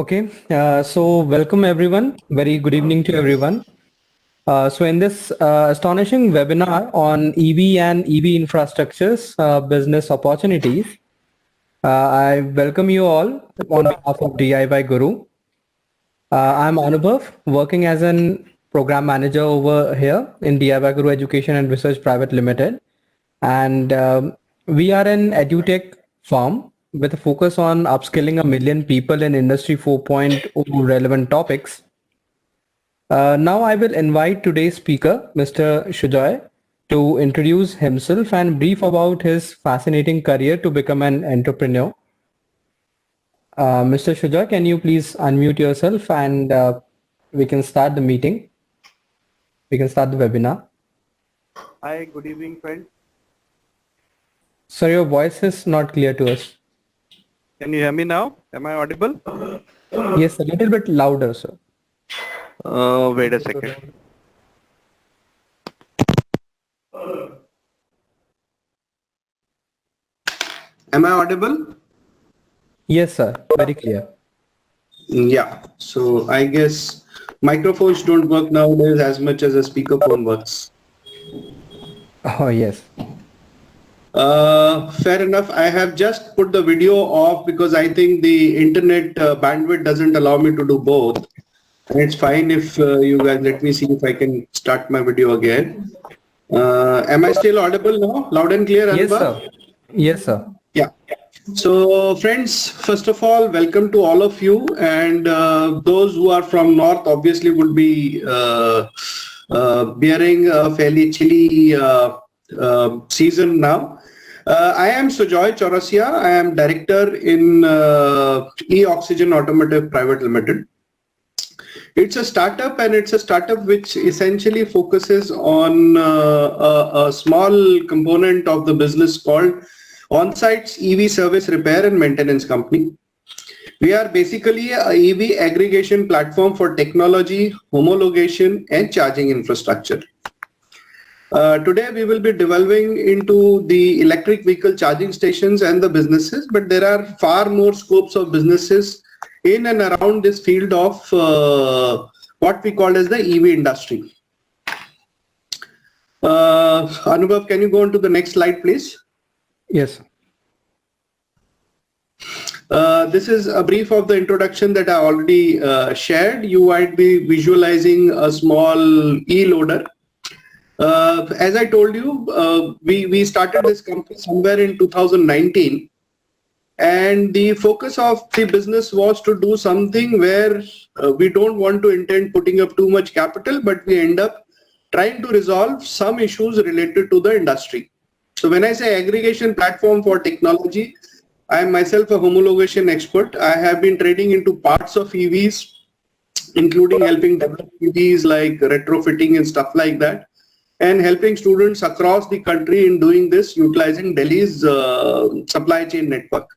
Okay, so welcome everyone. Very good evening to everyone. So in this astonishing webinar on EV and EV infrastructures, business opportunities, I welcome you all on behalf of DIY Guru. I'm Anubhav, working as an program manager over here in DIY Guru Education and Research Private Limited. And we are an edutech firm with a focus on upskilling 1 million people in Industry 4.0 relevant topics. Now I will invite today's speaker, Mr. Shujoy, to introduce himself and brief about his fascinating career to become an entrepreneur. Mr. Shujoy, can you please unmute yourself and we can start the meeting. We can start the webinar. Hi, good evening, friends. Sir, your voice is not clear to us. Can you hear me now? Am I audible? Yes, a little bit louder, sir. Wait a second. Am I audible? Yes, sir. Very clear. Yeah. So I guess microphones don't work nowadays as much as a speakerphone works. Oh, yes. Fair enough. I have just put the video off because I think the internet bandwidth doesn't allow me to do both. And it's fine if you guys let me see if I can start my video again. Am I still audible now? Loud and clear, Yes, Anubhav? sir. Yes, sir. Yeah. So friends, first of all, welcome to all of you, and those who are from North obviously would be bearing a fairly chilly season now. I am Sujoy Chaurasia. I am director in E-Oxygen Automotive Private Limited. It's a startup, and it's a startup which essentially focuses on a small component of the business called On-Site EV Service Repair and Maintenance Company. We are basically a EV aggregation platform for technology, homologation, and charging infrastructure. Today we will be delving into the electric vehicle charging stations and the businesses, but there are far more scopes of businesses in and around this field of what we call as the EV industry. Anubhav, can you go on to the next slide, please? Yes. This is a brief of the introduction that I already shared. You might be visualizing a small e-loader. As I told you, we started this company somewhere in 2019. And the focus of the business was to do something where we don't want to intend putting up too much capital, but we end up trying to resolve some issues related to the industry. So when I say aggregation platform for technology, I am myself a homologation expert. I have been trading into parts of EVs, including helping develop EVs like retrofitting and stuff like that, and helping students across the country in doing this utilizing Delhi's supply chain network.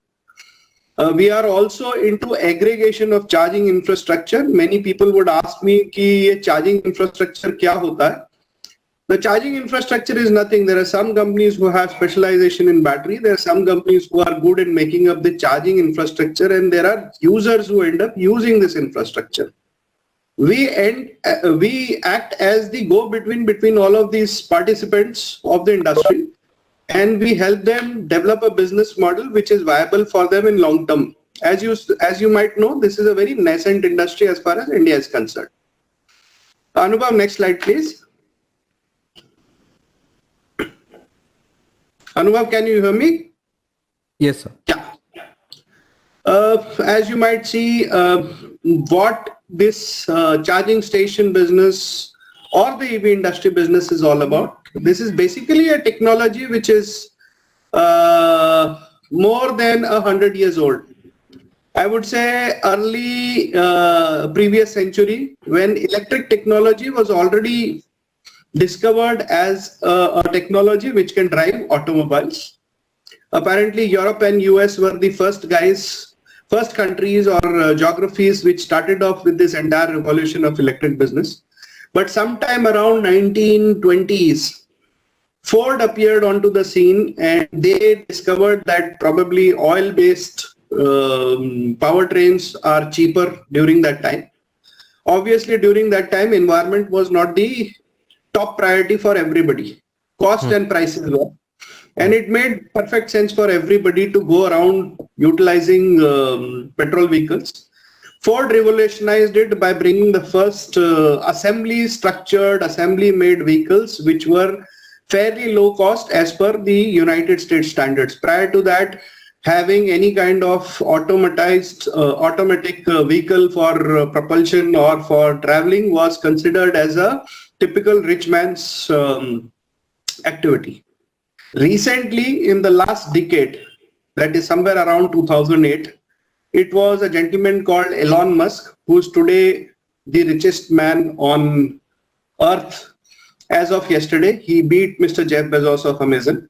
We are also into aggregation of charging infrastructure. Many people would ask me कि ये charging infrastructure क्या होता है? The charging infrastructure is nothing. There are some companies who have specialization in battery. There are some companies who are good in making up the charging infrastructure, and there are users who end up using this infrastructure. We act as the go-between between all of these participants of the industry, and we help them develop a business model which is viable for them in long term. As you might know, this is a very nascent industry as far as India is concerned. Anubhav, next slide, please. Anubhav, can you hear me? Yes, sir. Yeah. As you might see, what this charging station business or the EV industry business is all about. This is basically a technology which is more than 100 years old. I would say early previous century, when electric technology was already discovered as a technology which can drive automobiles. Apparently Europe and US were the first countries or geographies which started off with this entire revolution of electric business. But sometime around 1920s, Ford appeared onto the scene, and they discovered that probably oil-based powertrains are cheaper during that time. Obviously, during that time, environment was not the top priority for everybody. Cost and prices were. And it made perfect sense for everybody to go around utilizing petrol vehicles. Ford revolutionized it by bringing the first assembly-structured, assembly-made vehicles, which were fairly low cost as per the United States standards. Prior to that, having any kind of automatic vehicle for propulsion or for traveling was considered as a typical rich man's activity. Recently, in the last decade, that is somewhere around 2008, it was a gentleman called Elon Musk, who's today the richest man on earth. As of yesterday, he beat Mr. Jeff Bezos of Amazon.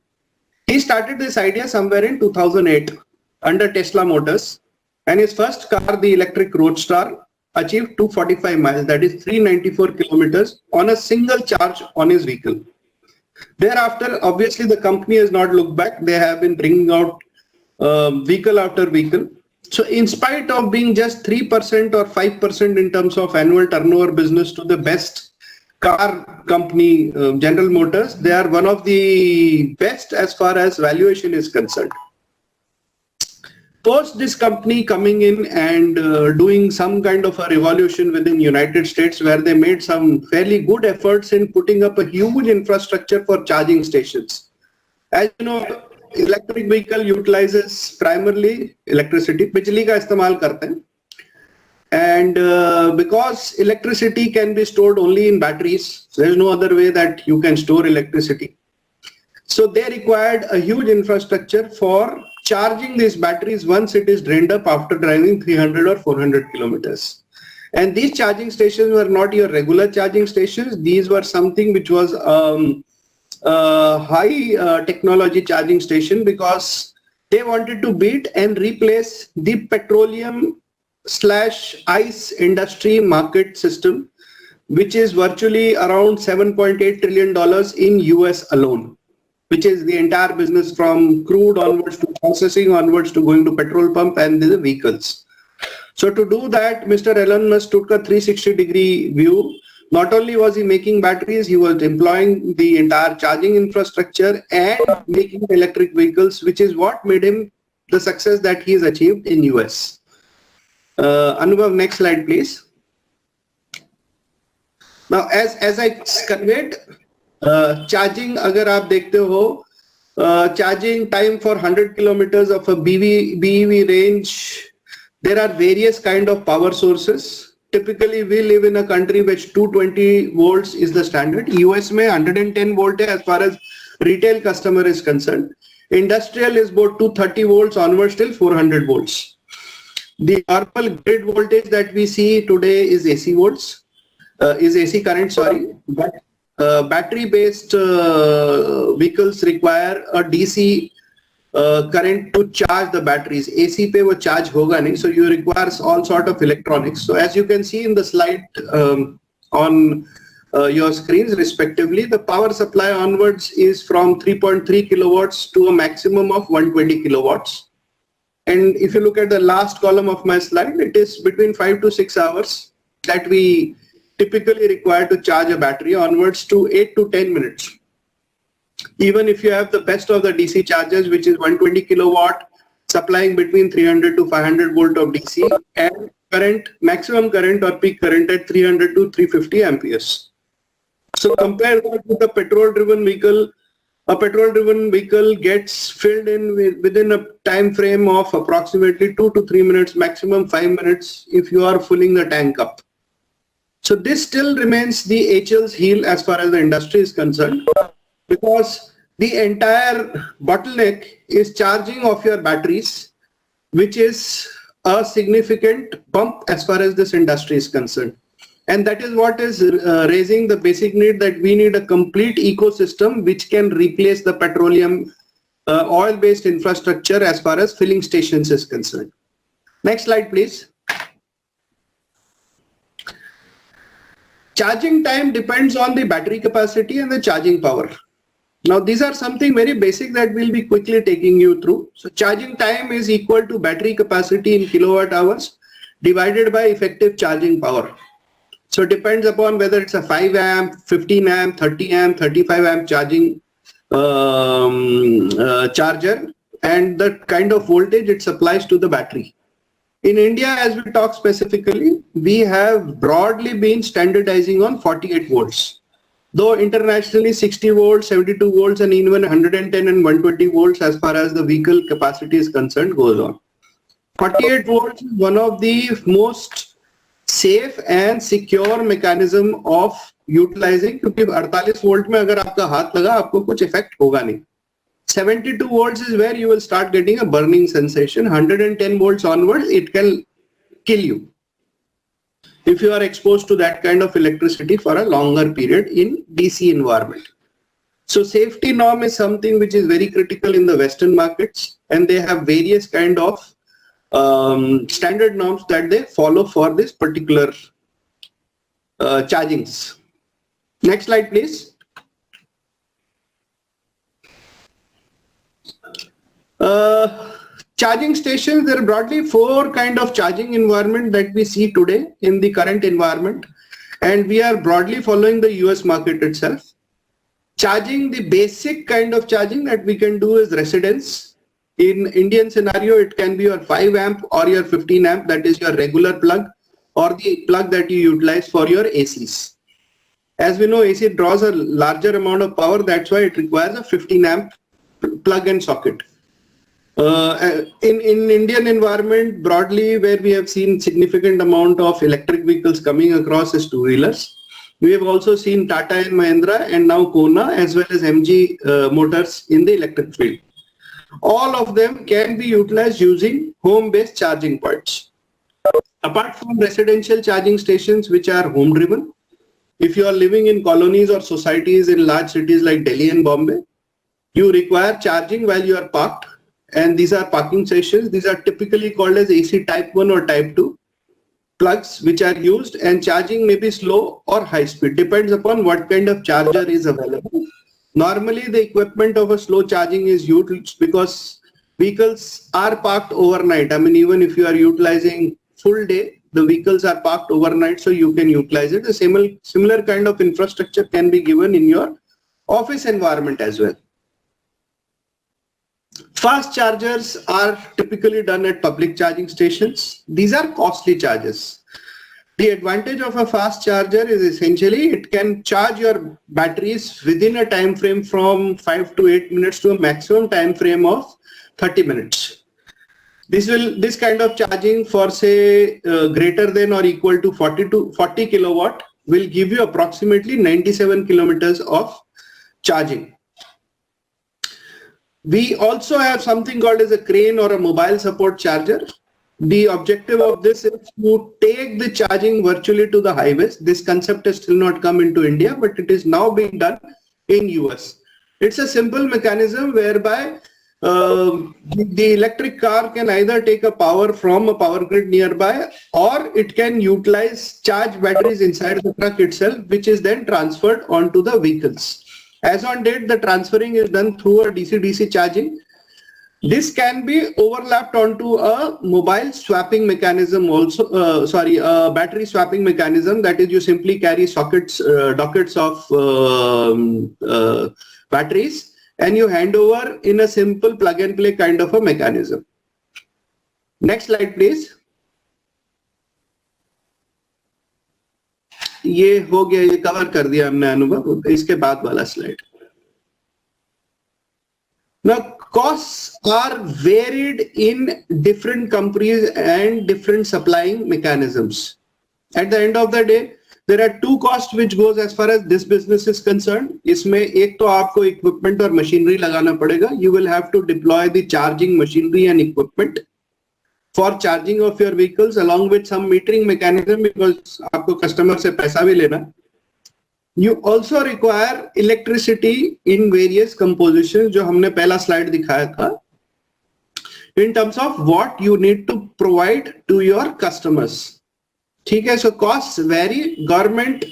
He started this idea somewhere in 2008 under Tesla Motors, and his first car, the electric Roadster, achieved 245 miles, that is 394 kilometers on a single charge on his vehicle. Thereafter, obviously, the company has not looked back. They have been bringing out vehicle after vehicle. So in spite of being just 3% or 5% in terms of annual turnover business to the best car company, General Motors, they are one of the best as far as valuation is concerned. Post this company coming in and doing some kind of a revolution within United States, where they made some fairly good efforts in putting up a huge infrastructure for charging stations. As you know, electric vehicle utilizes primarily electricity, बिजली का इस्तेमाल करते हैं. And because electricity can be stored only in batteries, there is no other way that you can store electricity. So they required a huge infrastructure for charging these batteries once it is drained up after driving 300 or 400 kilometers. And these charging stations were not your regular charging stations. These were something which was high technology charging station, because they wanted to beat and replace the petroleum/ice industry market system, which is virtually around $7.8 trillion in US alone, which is the entire business from crude onwards to processing onwards to going to petrol pump and the vehicles. So to do that, Mr. Elon Musk took a 360-degree view. Not only was he making batteries, he was employing the entire charging infrastructure and making electric vehicles, which is what made him the success that he has achieved in US. Anubhav, next slide, please. Now, as I conveyed, charging, अगर आप देखते हो, charging time for 100 kilometers of a BEV range, there are various kind of power sources. Typically, we live in a country which 220 volts is the standard. US में 110 volt है as far as retail customer is concerned. Industrial is about 230 volts onwards till 400 volts. The normal grid voltage that we see today is AC volts, is AC current, sorry. But battery-based vehicles require a DC current to charge the batteries. AC पे वो charge होगा नहीं, so you require all sort of electronics. So as you can see in the slide on your screens respectively, the power supply onwards is from 3.3 kilowatts to a maximum of 120 kilowatts. And if you look at the last column of my slide, it is between 5 to 6 hours that we typically require to charge a battery, onwards to 8 to 10 minutes. Even if you have the best of the DC chargers, which is 120 kilowatt, supplying between 300 to 500 volt of DC, and current, maximum current or peak current at 300 to 350 amperes. So compare that with a petrol-driven vehicle. A petrol-driven vehicle gets filled in within a time frame of approximately 2 to 3 minutes, maximum 5 minutes if you are filling the tank up. So this still remains the Achilles heel as far as the industry is concerned, because the entire bottleneck is charging of your batteries, which is a significant bump as far as this industry is concerned. And that is what is raising the basic need that we need a complete ecosystem which can replace the petroleum oil-based infrastructure as far as filling stations is concerned. Next slide, please. Charging time depends on the battery capacity and the charging power. Now these are something very basic that we'll be quickly taking you through. So charging time is equal to battery capacity in kilowatt hours divided by effective charging power. So it depends upon whether it's a 5 amp, 15 amp, 30 amp, 35 amp charging charger and the kind of voltage it supplies to the battery. In India, as we talk specifically, we have broadly been standardizing on 48 volts. Though internationally 60 volts, 72 volts and even 110 and 120 volts as far as the vehicle capacity is concerned goes on. 48 volts is one of the most safe and secure mechanism of utilizing, क्योंकि 48 volt में अगर आपका हाथ लगा आपको कुछ effect होगा नहीं. 72 volts is where you will start getting a burning sensation. 110 volts onwards it can kill you if you are exposed to that kind of electricity for a longer period in DC environment. So safety norm is something which is very critical in the Western markets, and they have various kind of standard norms that they follow for this particular chargings. Next slide, please. Charging stations, there are broadly 4 kind of charging environment that we see today in the current environment, and we are broadly following the US market itself. Charging, the basic kind of charging that we can do is residence. In Indian scenario, it can be your 5 amp or your 15 amp, that is your regular plug, or the plug that you utilize for your ACs. As we know, AC draws a larger amount of power, that's why it requires a 15 amp plug and socket. In Indian environment, broadly where we have seen significant amount of electric vehicles coming across as two-wheelers. We have also seen Tata and Mahindra and now Kona as well as MG motors in the electric field. All of them can be utilized using home-based charging points. Apart from residential charging stations which are home-driven, if you are living in colonies or societies in large cities like Delhi and Bombay, you require charging while you are parked. And these are parking stations. These are typically called as AC type 1 or type 2 plugs which are used, and charging may be slow or high speed, depends upon what kind of charger is available. Normally the equipment of a slow charging is used because vehicles are parked overnight. I mean, even if you are utilizing full day, the vehicles are parked overnight, so you can utilize it. The similar kind of infrastructure can be given in your office environment as well. Fast chargers are typically done at public charging stations. These are costly chargers. The advantage of a fast charger is essentially it can charge your batteries within a time frame from 5 to 8 minutes to a maximum time frame of 30 minutes. This kind of charging for say greater than or equal to 40 kilowatt will give you approximately 97 kilometers of charging. We also have something called as a crane or a mobile support charger. The objective of this is to take the charging virtually to the highways. This concept has still not come into India, but it is now being done in US. It's a simple mechanism whereby the electric car can either take a power from a power grid nearby, or it can utilize charge batteries inside the truck itself, which is then transferred onto the vehicles. As on date, the transferring is done through a DC-DC charging. This can be overlapped onto a mobile swapping mechanism also, a battery swapping mechanism, that is you simply carry sockets, dockets of batteries and you hand over in a simple plug and play kind of a mechanism. Next slide please. ये हो गया, ये cover कर दिया हमने अनुभव. इसके बाद वाला slide. Now costs are varied in different companies and different supplying mechanisms. At the end of the day, there are 2 costs which goes as far as this business is concerned. इसमें एक तो आपको equipment और machinery लगाना पड़ेगा. You will have to deploy the charging machinery and equipment for charging of your vehicles along with some metering mechanism, because आपको customer से पैसा भी लेना. You also require electricity in various compositions जो हमने पहला slide दिखाया था, in terms of what you need to provide to your customers. ठीक है, so costs vary. Government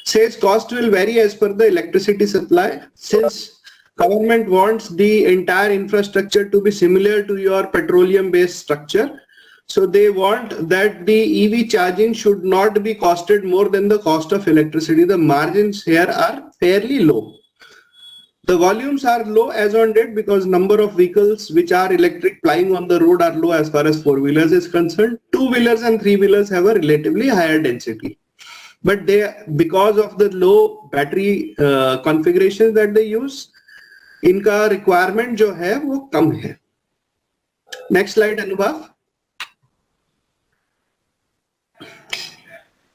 says cost will vary as per the electricity supply. Since Government wants the entire infrastructure to be similar to your petroleum-based structure. So they want that the EV charging should not be costed more than the cost of electricity. The margins here are fairly low. The volumes are low as on date because number of vehicles which are electric plying on the road are low as far as four-wheelers is concerned. Two-wheelers and three-wheelers have a relatively higher density. But they, because of the low battery configurations that they use, इनका requirement जो है वो कम है. Next slide, Anubhav.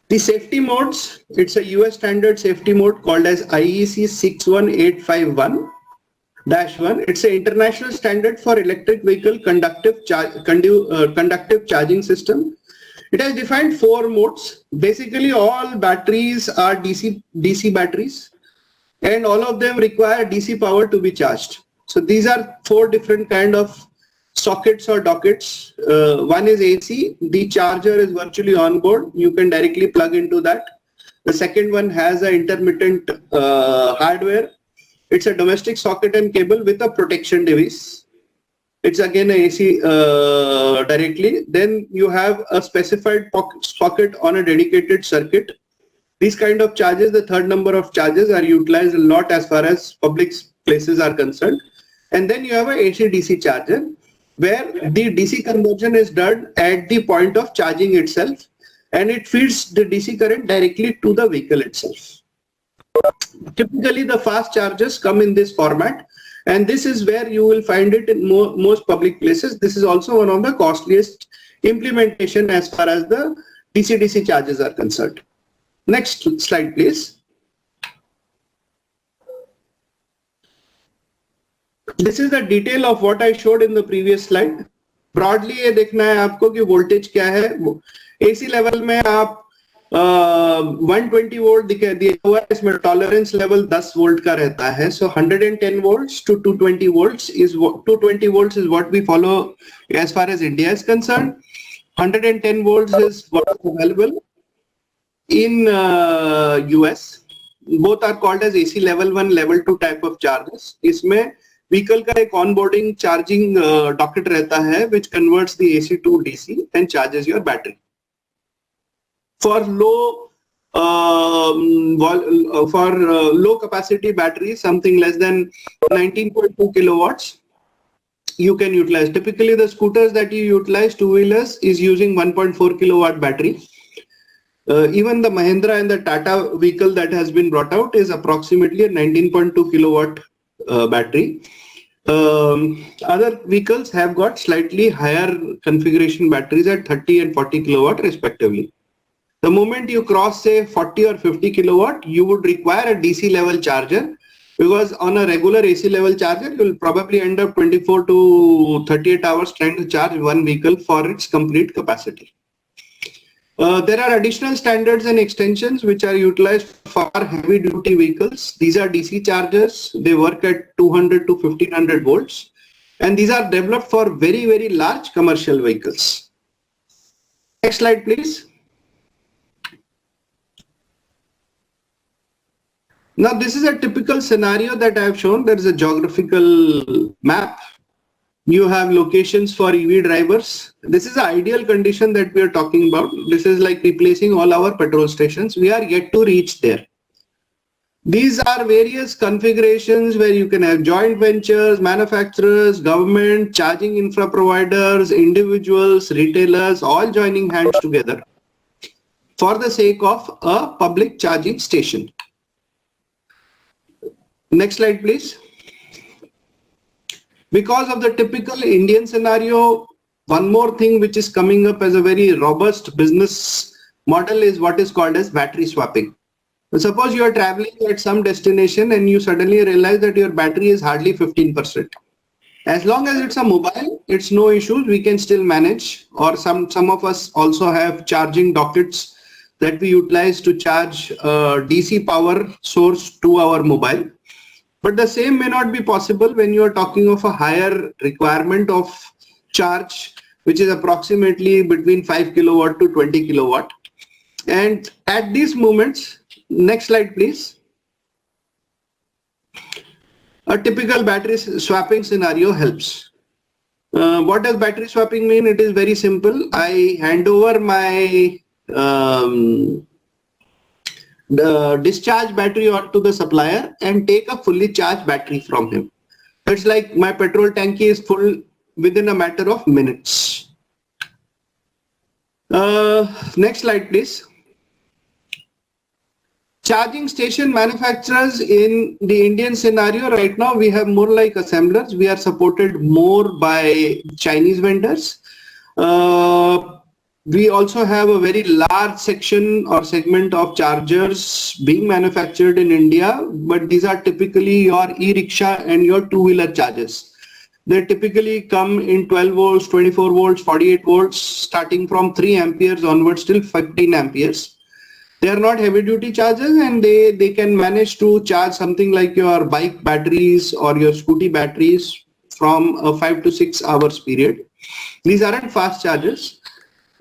The safety modes, it's a US standard safety mode called as IEC 61851-1. It's an international standard for electric vehicle conductive charging system. It has defined 4 modes. Basically, all batteries are DC batteries, and all of them require DC power to be charged. So these are 4 different kind of sockets or dockets. One is AC. The charger is virtually on board. You can directly plug into that. The second one has an intermittent hardware. It's a domestic socket and cable with a protection device. It's again a AC directly. Then you have a specified socket on a dedicated circuit. These kind of charges, the third number of charges, are utilized a lot as far as public places are concerned. And then you have a AC-DC charger, where the DC conversion is done at the point of charging itself, and it feeds the DC current directly to the vehicle itself. Typically, the fast chargers come in this format, and this is where you will find it in most public places. This is also one of the costliest implementation as far as the DC-DC chargers are concerned. Next slide, please. This is the detail of what I showed in the previous slide. Broadly ये देखना है आपको कि voltage क्या है. AC level में आप 120 volt दिया हुआ है, इसमें टॉलरेंस लेवल 10 वोल्ट का रहता है. So 110 volts to 220 volts is 220 volts is what we follow as far as India is concerned. 110 volts is what is available in US. Both are called as AC level 1, level 2 type of chargers. इसमें vehicle का एक onboarding charging docket रहता है which converts the AC to DC and charges your battery. For low capacity batteries, something less than 19.2 kilowatts, you can utilize. Typically, the scooters that you utilize, two-wheelers, is using 1.4 kilowatt battery. Even the Mahindra and the Tata vehicle that has been brought out is approximately a 19.2 kilowatt battery. Other vehicles have got slightly higher configuration batteries at 30 and 40 kilowatt respectively. The moment you cross say 40 or 50 kilowatt, you would require a DC level charger, because on a regular AC level charger, you will probably end up 24 to 38 hours trying to charge one vehicle for its complete capacity. There are additional standards and extensions which are utilized for heavy duty vehicles. These are DC chargers. They work at 200 to 1500 volts. And these are developed for very, very large commercial vehicles. Next slide, please. Now, this is a typical scenario that I have shown. There is a geographical map. You have locations for EV drivers. This is the ideal condition that we are talking about. This is like replacing all our petrol stations. We are yet to reach there. These are various configurations where you can have joint ventures, manufacturers, government, charging infra providers, individuals, retailers, all joining hands together for the sake of a public charging station. Next slide, please. Because of the typical Indian scenario, one more thing which is coming up as a very robust business model is what is called as battery swapping. So suppose you are traveling at some destination and you suddenly realize that your battery is hardly 15%. As long as it's a mobile, it's no issues, we can still manage. Or some of us also have charging dockets that we utilize to charge DC power source to our mobile. But the same may not be possible when you are talking of a higher requirement of charge, which is approximately between 5 kilowatt to 20 kilowatt. And at these moments, next slide, please. a typical battery swapping scenario helps. What does battery swapping mean? It is very simple. I hand over my the discharge battery onto the supplier and take a fully charged battery from him. It's like my petrol tank is full within a matter of minutes. Next slide, please. Charging station manufacturers in the Indian scenario right now, we have more like assemblers. We are supported more by Chinese vendors. We also have a very large section or segment of chargers being manufactured in India, but these are typically your e-rickshaw and your two-wheeler chargers. They typically come in 12 volts, 24 volts, 48 volts, starting from 3 amperes onwards till 15 amperes. They are not heavy duty chargers, and they can manage to charge something like your bike batteries or your scooty batteries from a 5 to 6 hours period. These aren't fast chargers,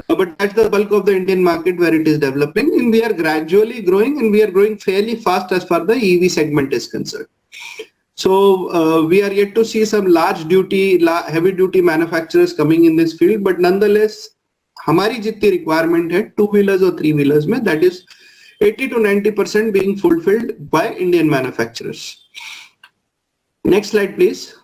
but that's the bulk of the Indian market where it is developing, and we are gradually growing, and we are growing fairly fast as far the EV segment is concerned. So we are yet to see some heavy duty manufacturers coming in this field, but nonetheless, हमारी जितनी requirement है two wheelers or three wheelers में, that is 80 to 90% being fulfilled by Indian manufacturers. Next slide, please.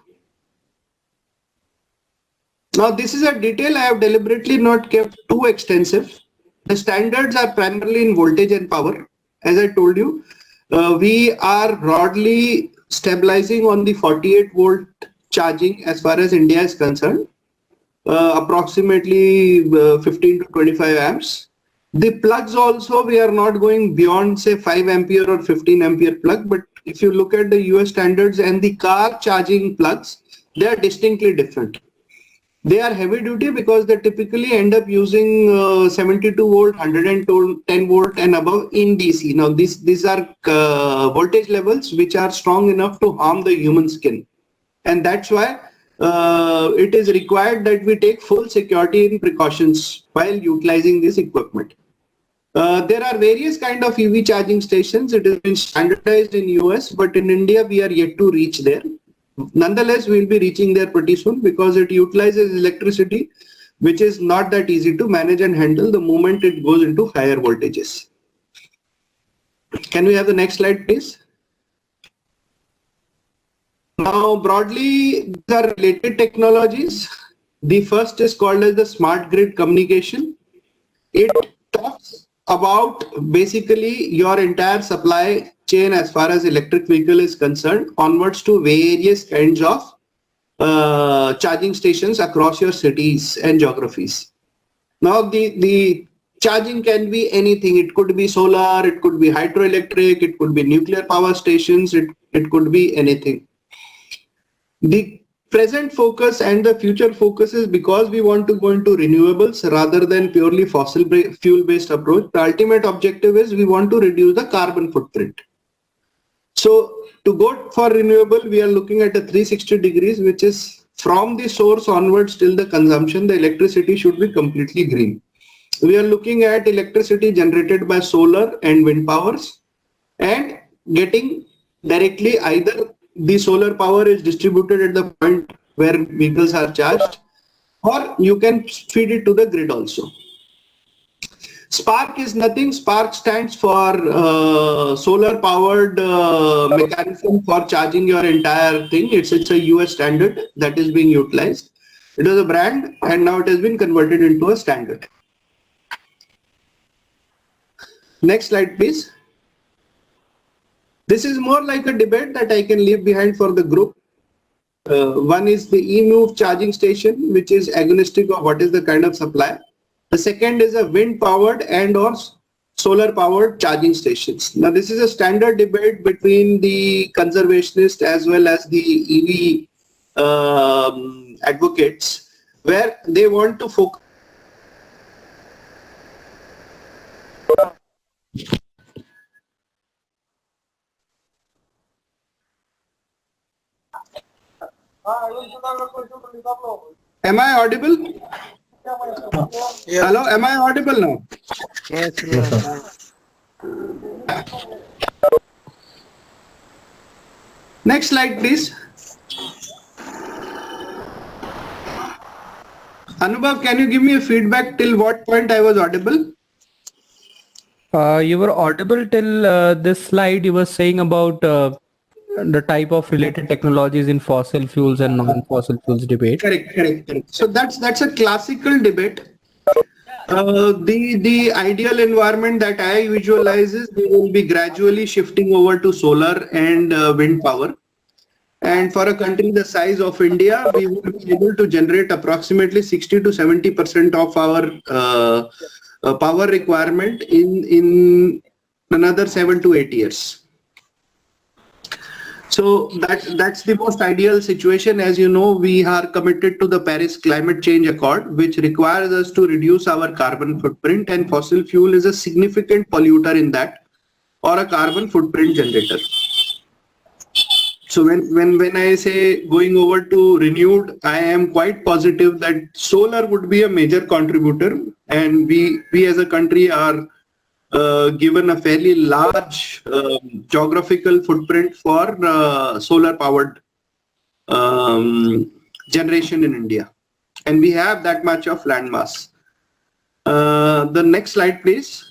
Now this is a detail I have deliberately not kept too extensive. The standards are primarily in voltage and power. As I told you, we are broadly stabilizing on the 48 volt charging as far as India is concerned. Approximately 15 to 25 amps. The plugs also, we are not going beyond say 5 ampere or 15 ampere plug, but if you look at the US standards and the car charging plugs, they are distinctly different. They are heavy duty because they typically end up using 72 volt, 110 volt and above in DC. Now these are voltage levels which are strong enough to harm the human skin, and that's why it is required that we take full security and precautions while utilizing this equipment. There are various kind of EV charging stations. It has been standardized in US, but in India we are yet to reach there. Nonetheless, we will be reaching there pretty soon because it utilizes electricity, which is not that easy to manage and handle the moment it goes into higher voltages. Can we have the next slide, please? Now, broadly, these are related technologies. The first is called as the smart grid communication. It talks about basically your entire supply chain as far as electric vehicle is concerned onwards to various kinds of charging stations across your cities and geographies. Now, the charging can be anything. It could be solar, it could be hydroelectric, it could be nuclear power stations, it could be anything. The present focus and the future focus is because we want to go into renewables rather than purely fossil fuel based approach. The ultimate objective is we want to reduce the carbon footprint. So to go for renewable, we are looking at a 360 degrees, which is from the source onwards till the consumption, the electricity should be completely green. We are looking at electricity generated by solar and wind powers and getting directly either the solar power is distributed at the point where vehicles are charged, or you can feed it to the grid also. Spark is nothing. Spark stands for solar powered mechanism for charging your entire thing. It's a US standard that is being utilized. It was a brand and now it has been converted into a standard. Next slide, please. This is more like a debate that I can leave behind for the group. One is the eMove charging station, which is agnostic of what is the kind of supply. The second is a wind powered and or solar powered charging stations. Now this is a standard debate between the conservationists as well as the EV advocates, where they want to focus. Am I audible? Yes. Hello, am I audible now? Yes, yes, sir. Next slide, please. Anubhav, can you give me a feedback till what point I was audible? You were audible till this slide. You were saying about the type of related technologies in fossil fuels and non-fossil fuels debate. Correct. So that's a classical debate. The ideal environment that I visualize is we will be gradually shifting over to solar and wind power. And for a country the size of India, we will be able to generate approximately 60 to 70% of our power requirement in another 7 to 8 years. So that's the most ideal situation. As you know, we are committed to the Paris Climate Change Accord, which requires us to reduce our carbon footprint, and fossil fuel is a significant polluter in that, or a carbon footprint generator. So when I say going over to renewed, I am quite positive that solar would be a major contributor, and we as a country are given a fairly large geographical footprint for solar powered generation in India, and we have that much of land mass. The next slide, please.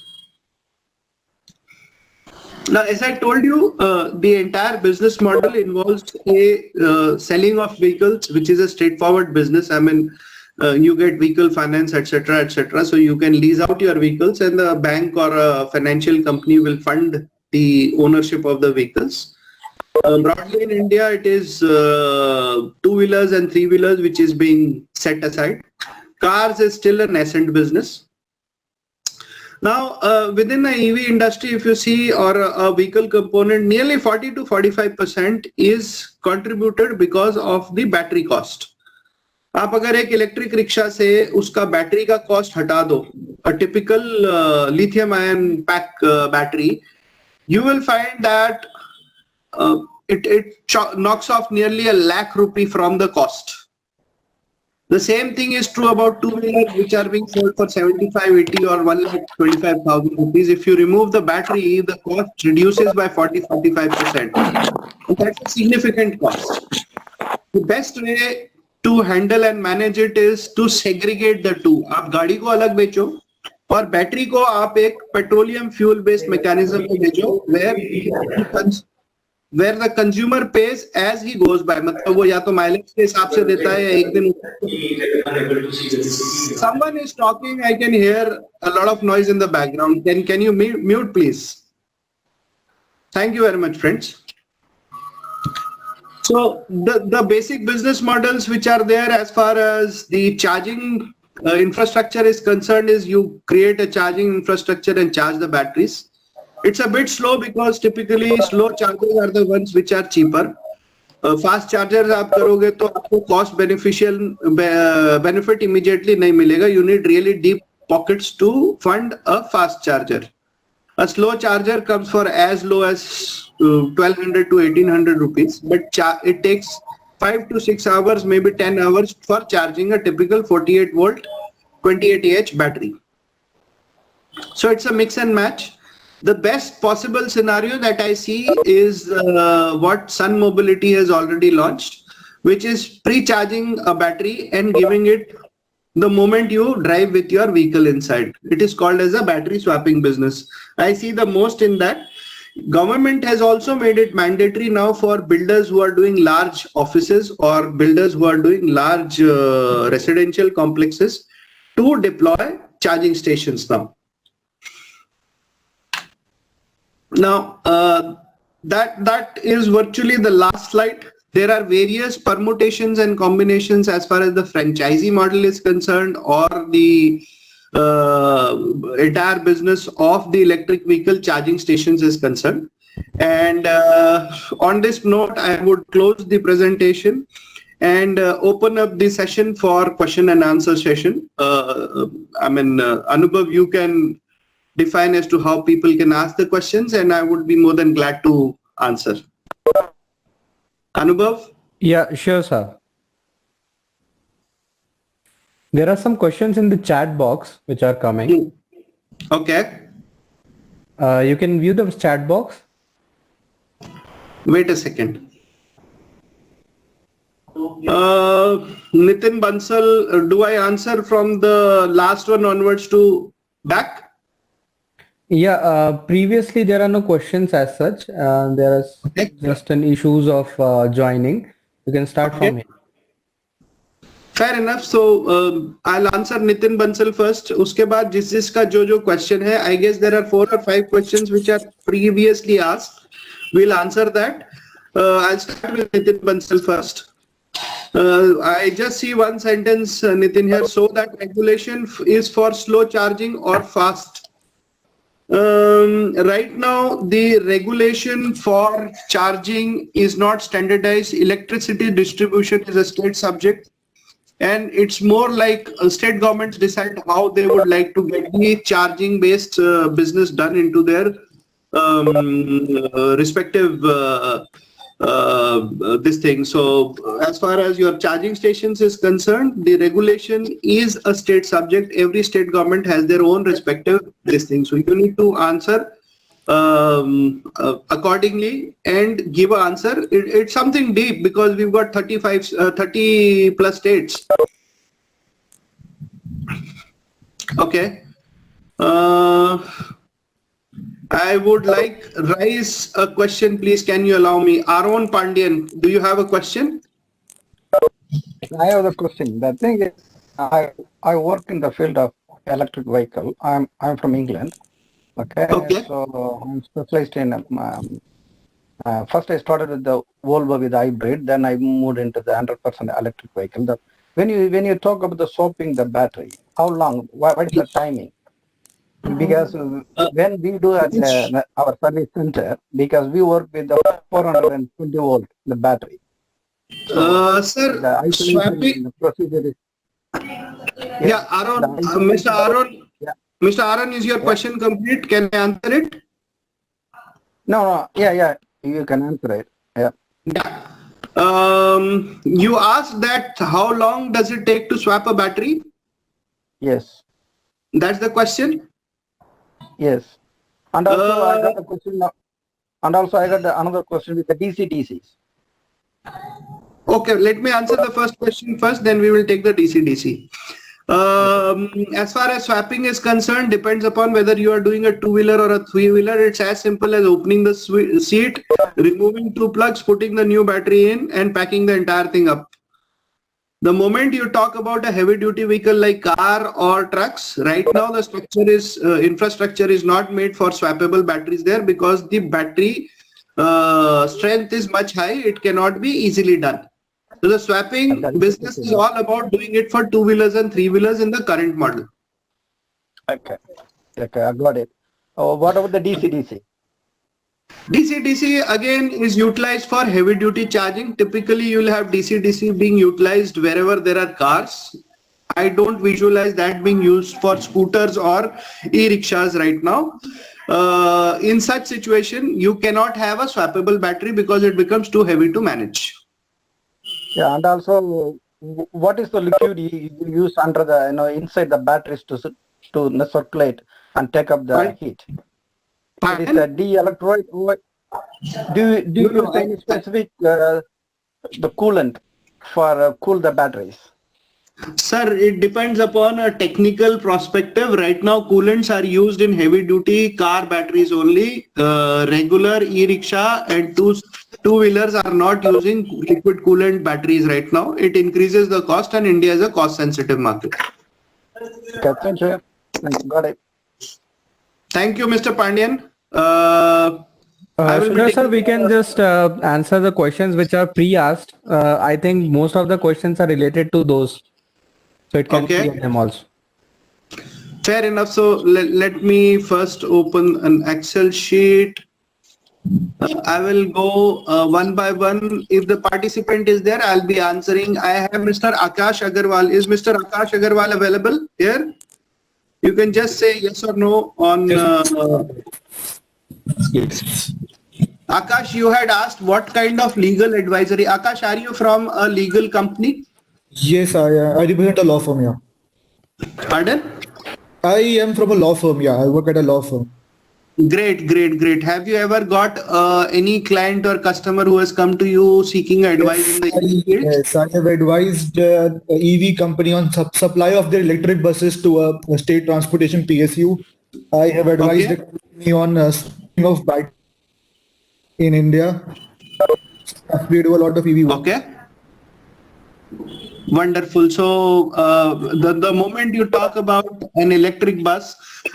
Now, as I told you, the entire business model involves a selling of vehicles, which is a straightforward business. I mean, you get vehicle finance, etc., etc. So you can lease out your vehicles, and the bank or a financial company will fund the ownership of the vehicles. Broadly in India, it is two-wheelers and three-wheelers which is being set aside. Cars is still a nascent business. Now, within the EV industry, if you see, or a vehicle component, nearly 40 to 45% is contributed because of the battery cost. आप अगर एक electric rickshaw से उसका battery का cost हटा दो, a typical lithium ion pack battery, you will find that it knocks off nearly ₹1 lakh from the cost. The same thing is true about two-wheelers which are being sold for 75, 80 or ₹1,25,000. If you remove the battery, the cost reduces by 40-45%. That's a significant cost. The best way to handle and manage it is to segregate the two. आप गाड़ी को अलग बेचो और battery को आप एक petroleum fuel based mechanism में भेजो where the consumer pays as he goes by. मतलब वो या तो माइलेज के हिसाब से देता है या एक दिन. Someone is talking. I can hear a lot of noise in the background. Can you mute please? Thank you very much, friends. So the basic business models which are there as far as the charging infrastructure is concerned is you create a charging infrastructure and charge the batteries. It's a bit slow because typically slow chargers are the ones which are cheaper. Fast chargers आप करोगे तो आपको cost benefit immediately नहीं मिलेगा. You need really deep pockets to fund a fast charger. A slow charger comes for as low as 1,200 to 1,800 rupees, but it takes 5 to 6 hours, maybe 10 hours for charging a typical 48 volt 28 Ah battery. So it's a mix and match. The best possible scenario that I see is what Sun Mobility has already launched, which is pre-charging a battery and giving it the moment you drive with your vehicle inside. It is called as a battery swapping business. I see the most in that. Government has also made it mandatory now for builders who are doing large offices or builders who are doing large residential complexes to deploy charging stations now. Now, that is virtually the last slide. There are various permutations and combinations as far as the franchisee model is concerned or the entire business of the electric vehicle charging stations is concerned. And on this note, I would close the presentation and open up the session for question and answer session. Anubhav, you can define as to how people can ask the questions, and I would be more than glad to answer. Anubhav? Yeah, sure, sir. There are some questions in the chat box which are coming. Okay. You can view the chat box. Wait a second. Nitin Bansal, do I answer from the last one onwards to back? Yeah, previously there are no questions as such. There is Okay. just an issues of joining. You can start from here. Fair enough. So I'll answer Nitin Bansal first. उसके बाद जिसका जो question है, I guess there are 4 or 5 questions which are previously asked. We'll answer that. I'll start with Nitin Bansal first. I just see one sentence, Nitin here. So that regulation is for slow charging or fast. Right now, the regulation for charging is not standardized. Electricity distribution is a state subject. And it's more like state governments decide how they would like to get the charging based business done into their respective this thing. So as far as your charging stations is concerned, the regulation is a state subject. Every state government has their own respective this thing. So you need to answer accordingly and give an answer. It's something deep because we've got 30 plus states. Okay. I would like raise a question, please. Can you allow me? Aaron Pandian, do you have a question? I have a question. The thing is, I work in the field of electric vehicle. I'm from England. Okay. So I'm specialized in. First, I started with the Volvo with hybrid. Then I moved into the 100% electric vehicle. When you talk about the swapping the battery, how long? What is the timing? Because when we do at our service center, because we work with the 420 volt the battery. So Sir, the swapping. the procedure is. Yeah, Aaron, Mr. Aaron. Yeah. Mr. Aaron, is your question complete? Can I answer it? No. Yeah. You can answer it. Yeah. Yeah. You asked that how long does it take to swap a battery? Yes. That's the question? Yes. And also I got a question now. And also I got another question with the DC-DCs. Okay, let me answer the first question first, then we will take the DC-DC. As far as swapping is concerned, depends upon whether you are doing a two-wheeler or a three-wheeler. It's as simple as opening the seat, removing 2 plugs, putting the new battery in and packing the entire thing up. The moment you talk about a heavy duty vehicle like car or trucks, right now the structure is infrastructure is not made for swappable batteries there because the battery strength is much high. It cannot be easily done. So the swapping business is all about doing it for two-wheelers and three-wheelers in the current model. Okay, I got it. What about the DC-DC? DC-DC again is utilized for heavy duty charging. Typically you will have DC-DC being utilized wherever there are cars. I don't visualize that being used for scooters or e-rickshaws right now. In such situation, you cannot have a swappable battery because it becomes too heavy to manage. Yeah, and also, what is the liquid you use under the inside the batteries to circulate and take up the heat? It is a de-electrolyte. Do you use any specific the coolant for cool the batteries? Sir, it depends upon a technical perspective. Right now, coolants are used in heavy duty car batteries only. Regular e-rickshaw and two-wheelers are not using liquid coolant batteries right now. It increases the cost and India is a cost sensitive market. Okay, thank you. Got it. Thank you, Mr. Pandian. Sir, we can just answer the questions which are pre-asked. I think most of the questions are related to those. So it can clear them also. Fair enough. So let me first open an Excel sheet. I will go one by one. If the participant is there, I'll be answering. I have Mr. Akash Agarwal. Is Mr. Akash Agarwal available here? You can just say yes or no on... Yes. Akash, you had asked what kind of legal advisory. Akash, are you from a legal company? Yes, I represent a law firm, yeah. Pardon? I am from a law firm, yeah. I work at a law firm. Great, great, great. Have you ever got any client or customer who has come to you seeking advice in the EV field? Yes, I have advised a EV company on supply of their electric buses to a state transportation PSU. I have advised Okay. the company on switching of battery in India. We do a lot of EV work. Okay. Wonderful. So the moment you talk about an electric bus,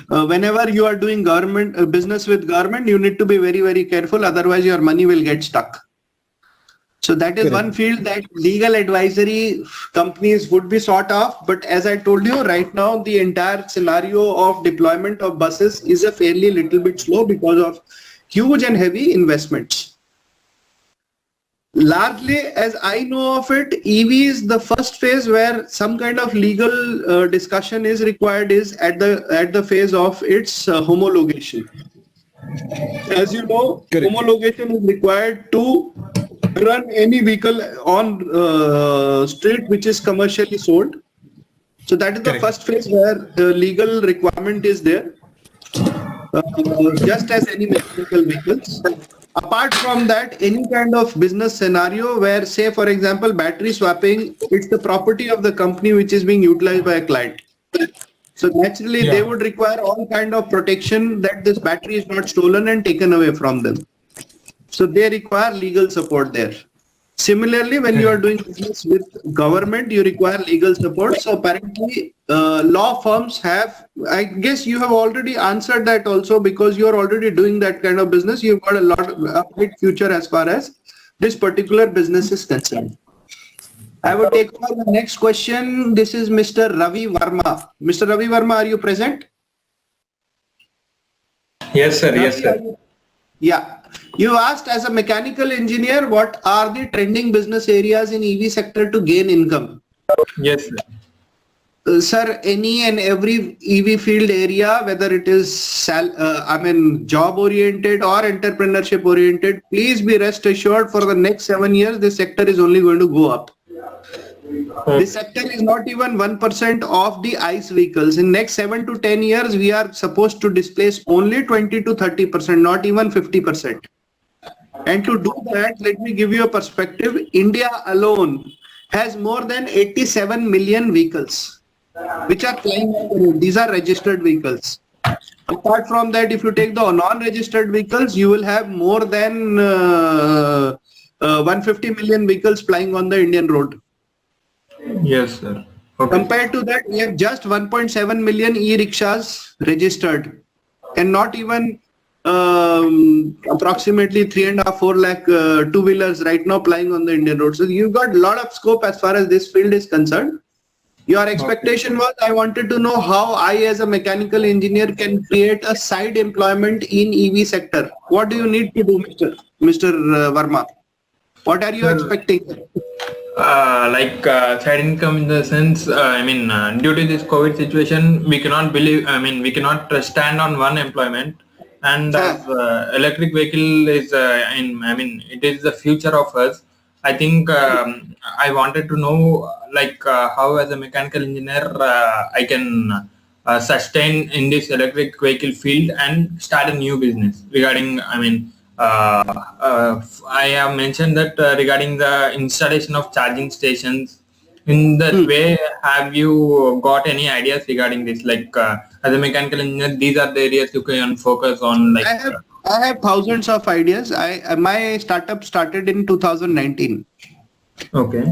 whenever you are doing government business with government, you need to be very, very careful. Otherwise, your money will get stuck. So that is Correct. one field that legal advisory companies would be sought of. But as I told you, right now, the entire scenario of deployment of buses is a fairly little bit slow because of huge and heavy investments. Largely, as I know of it, EV is the first phase where some kind of legal discussion is required is at the phase of its homologation. As you know, Correct. homologation is required to run any vehicle on street which is commercially sold. So that is the Correct. first phase where the legal requirement is there, just as any mechanical vehicles. Apart from that, any kind of business scenario where, say, for example, battery swapping, it's the property of the company which is being utilized by a client. So naturally, they would require all kind of protection that this battery is not stolen and taken away from them. So they require legal support there. Similarly, when you are doing business with government, you require legal support. So apparently, law firms have, I guess you have already answered that also because you are already doing that kind of business. You've got a bright future as far as this particular business is concerned. I will take on the next question. This is Mr. Ravi Verma. Mr. Ravi Verma, are you present? Yes, sir. Yes, Ravi, sir. are you- Yeah. You asked as a mechanical engineer, what are the trending business areas in EV sector to gain income? Yes, sir. Sir, any and every EV field area, whether it is job oriented or entrepreneurship oriented, please be rest assured for the next 7 years, this sector is only going to go up. This sector is not even 1% of the ICE vehicles. In next 7 to 10 years, we are supposed to displace only 20 to 30%, not even 50%. And to do that, let me give you a perspective. India alone has more than 87 million vehicles, which are flying on the road. These are registered vehicles. Apart from that, if you take the non-registered vehicles, you will have more than 150 million vehicles flying on the Indian road. Yes, sir. Okay. Compared to that, we have just 1.7 million e-rickshaws registered and not even approximately 3.5-4 lakh two-wheelers right now plying on the Indian road. So you've got a lot of scope as far as this field is concerned. Your expectation was, I wanted to know how I as a mechanical engineer can create a side employment in EV sector. What do you need to do, Mr. Verma? What are you expecting? Side income in the sense, due to this COVID situation, we cannot stand on one employment. And electric vehicle is, it is the future of us. I think I wanted to know, how as a mechanical engineer, I can sustain in this electric vehicle field and start a new business regarding, I have mentioned that regarding the installation of charging stations. In that way, have you got any ideas regarding this? As a mechanical engineer, these are the areas you can focus on. I have thousands of ideas. My startup started in 2019. Okay.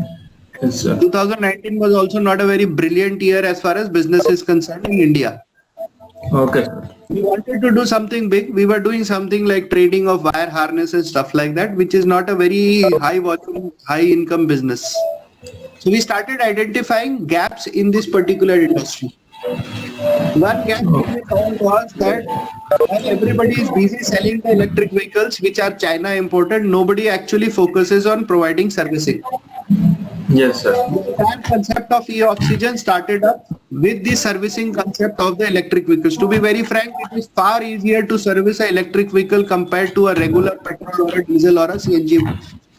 Yes, sir. 2019 was also not a very brilliant year as far as business is concerned in India. Okay. We wanted to do something big. We were doing something like trading of wire harness and stuff like that, which is not a very high volume, high income business. So we started identifying gaps in this particular industry. One gap that we found was that while everybody is busy selling the electric vehicles, which are China imported, nobody actually focuses on providing servicing. Yes, sir. The entire concept of e-oxygen started up with the servicing concept of the electric vehicles. To be very frank, it is far easier to service an electric vehicle compared to a regular petrol or a diesel or a CNG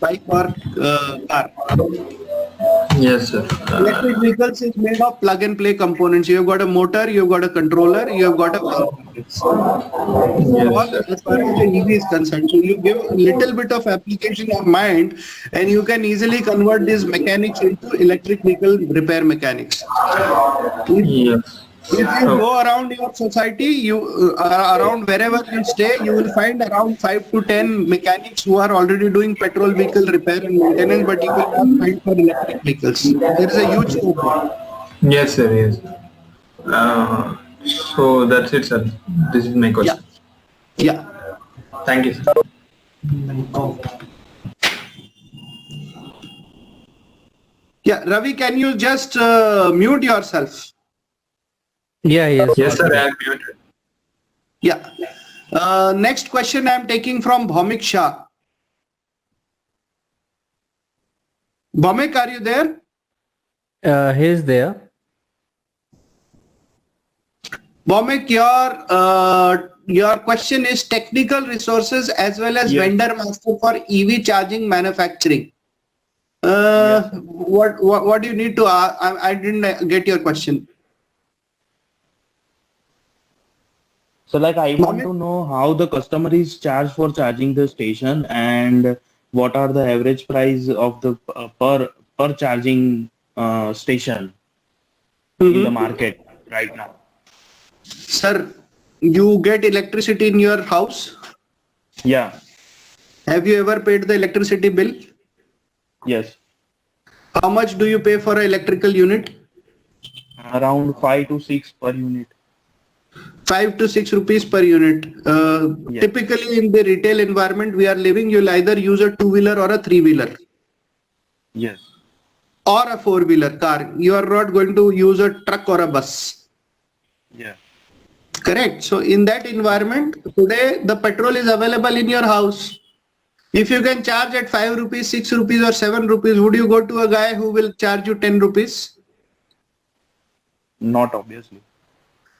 bike or car. Yes, sir. Electric vehicles is made of plug and play components. You've got a motor, you've got a controller, you've got a all Yes, sir. as far as the EV is concerned. So you give a little bit of application of mind and you can easily convert these mechanics into electric vehicle repair mechanics. Yes. If you go around your society, around wherever you stay, you will find around 5 to 10 mechanics who are already doing petrol vehicle repair and maintenance, but you will not find for electric vehicles. There is a huge scope. Yes, sir. Yes. So that's it, sir. This is my question. Yeah. Thank you, sir. Yeah, Ravi, can you just mute yourself? Yes. Yes, sir. I am muted. Yeah. Next question I am taking from Bhaumik Shah. Bhaumik, are you there? He's there. Bhaumik, your question is technical resources as well as vendor master for EV charging manufacturing. What do you need to ask? I didn't get your question. So like I want to know how the customer is charged for charging the station and what are the average price of the per charging station in the market right now. Sir, you get electricity in your house? Yeah. Have you ever paid the electricity bill? Yes. How much do you pay for an electrical unit? Around 5 to 6 per unit. 5 to 6 rupees per unit. Yes. Typically in the retail environment we are living, you'll either use a two-wheeler or a three-wheeler. Yes. Or a four-wheeler car. You are not going to use a truck or a bus. Yeah. Correct. So in that environment, today the petrol is available in your house. If you can charge at 5 rupees, 6 rupees or 7 rupees, would you go to a guy who will charge you 10 rupees? Not obviously.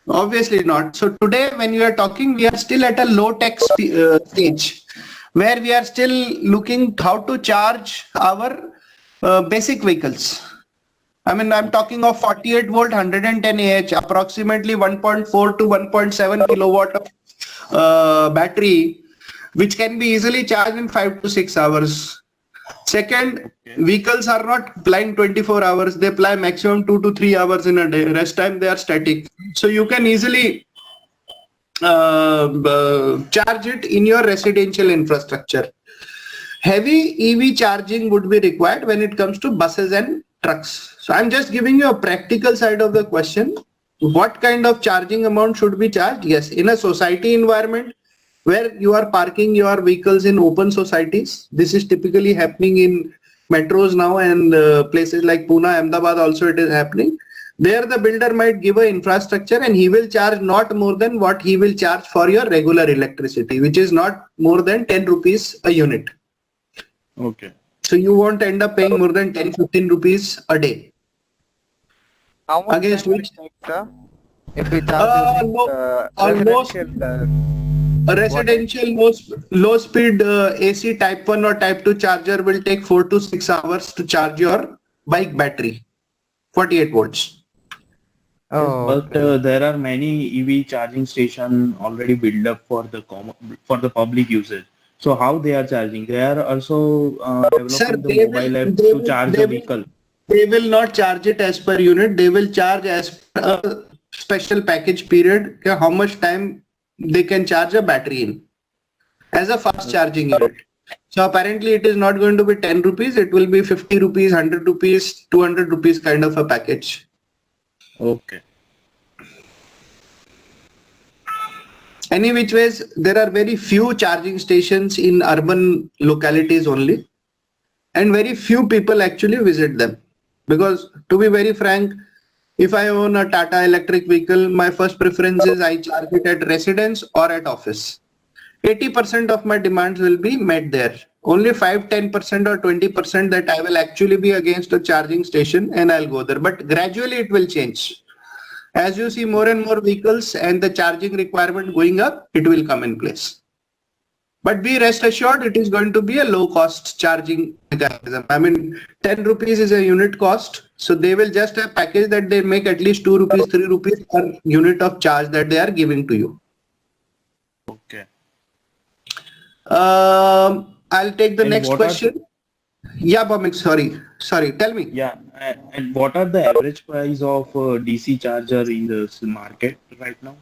Obviously not. So today when you are talking, we are still at a low tech stage where we are still looking how to charge our basic vehicles. I mean, I'm talking of 48 volt, 110 Ah, approximately 1.4 to 1.7 kilowatt of battery, which can be easily charged in 5 to 6 hours. Second, vehicles are not plying 24 hours. They ply maximum 2 to 3 hours in a day. Rest time they are static. So you can easily charge it in your residential infrastructure. Heavy EV charging would be required when it comes to buses and trucks. So I'm just giving you a practical side of the question. What kind of charging amount should be charged? Yes, in a society environment where you are parking your vehicles in open societies. This is typically happening in metros now and places like Pune, Ahmedabad also it is happening. There the builder might give an infrastructure and he will charge not more than what he will charge for your regular electricity, which is not more than 10 rupees a unit. Okay. So you won't end up paying more than 10-15 rupees a day. How much Against time will which it take, sir? If we charge almost residential low speed AC type 1 or type 2 charger will take 4 to 6 hours to charge your bike battery, 48 volts. Oh, But there are many EV charging stations already built up for the public usage. So how they are charging? They are also Sir, developing the mobile apps to charge the vehicle. They will not charge it as per unit. They will charge as per a special package period, how much time they can charge a battery in as a fast charging unit. So apparently it is not going to be 10 rupees. It will be 50 rupees, 100 rupees, 200 rupees kind of a package. Okay. Any which ways, there are very few charging stations in urban localities only, and very few people actually visit them. Because to be very frank, if I own a Tata electric vehicle, my first preference is I charge it at residence or at office. 80% of my demands will be met there. Only 5-10% or 20% that I will actually be against a charging station and I'll go there. But gradually it will change. As you see more and more vehicles and the charging requirement going up, it will come in place. But be rest assured, it is going to be a low cost charging mechanism. I mean, 10 rupees is a unit cost. So they will just have package that they make at least 2 rupees, 3 rupees per unit of charge that they are giving to you. Okay. I'll take the And next what are question. Yeah, Bhamik, sorry, tell me. Yeah, and what are the average price of DC charger in this market right now?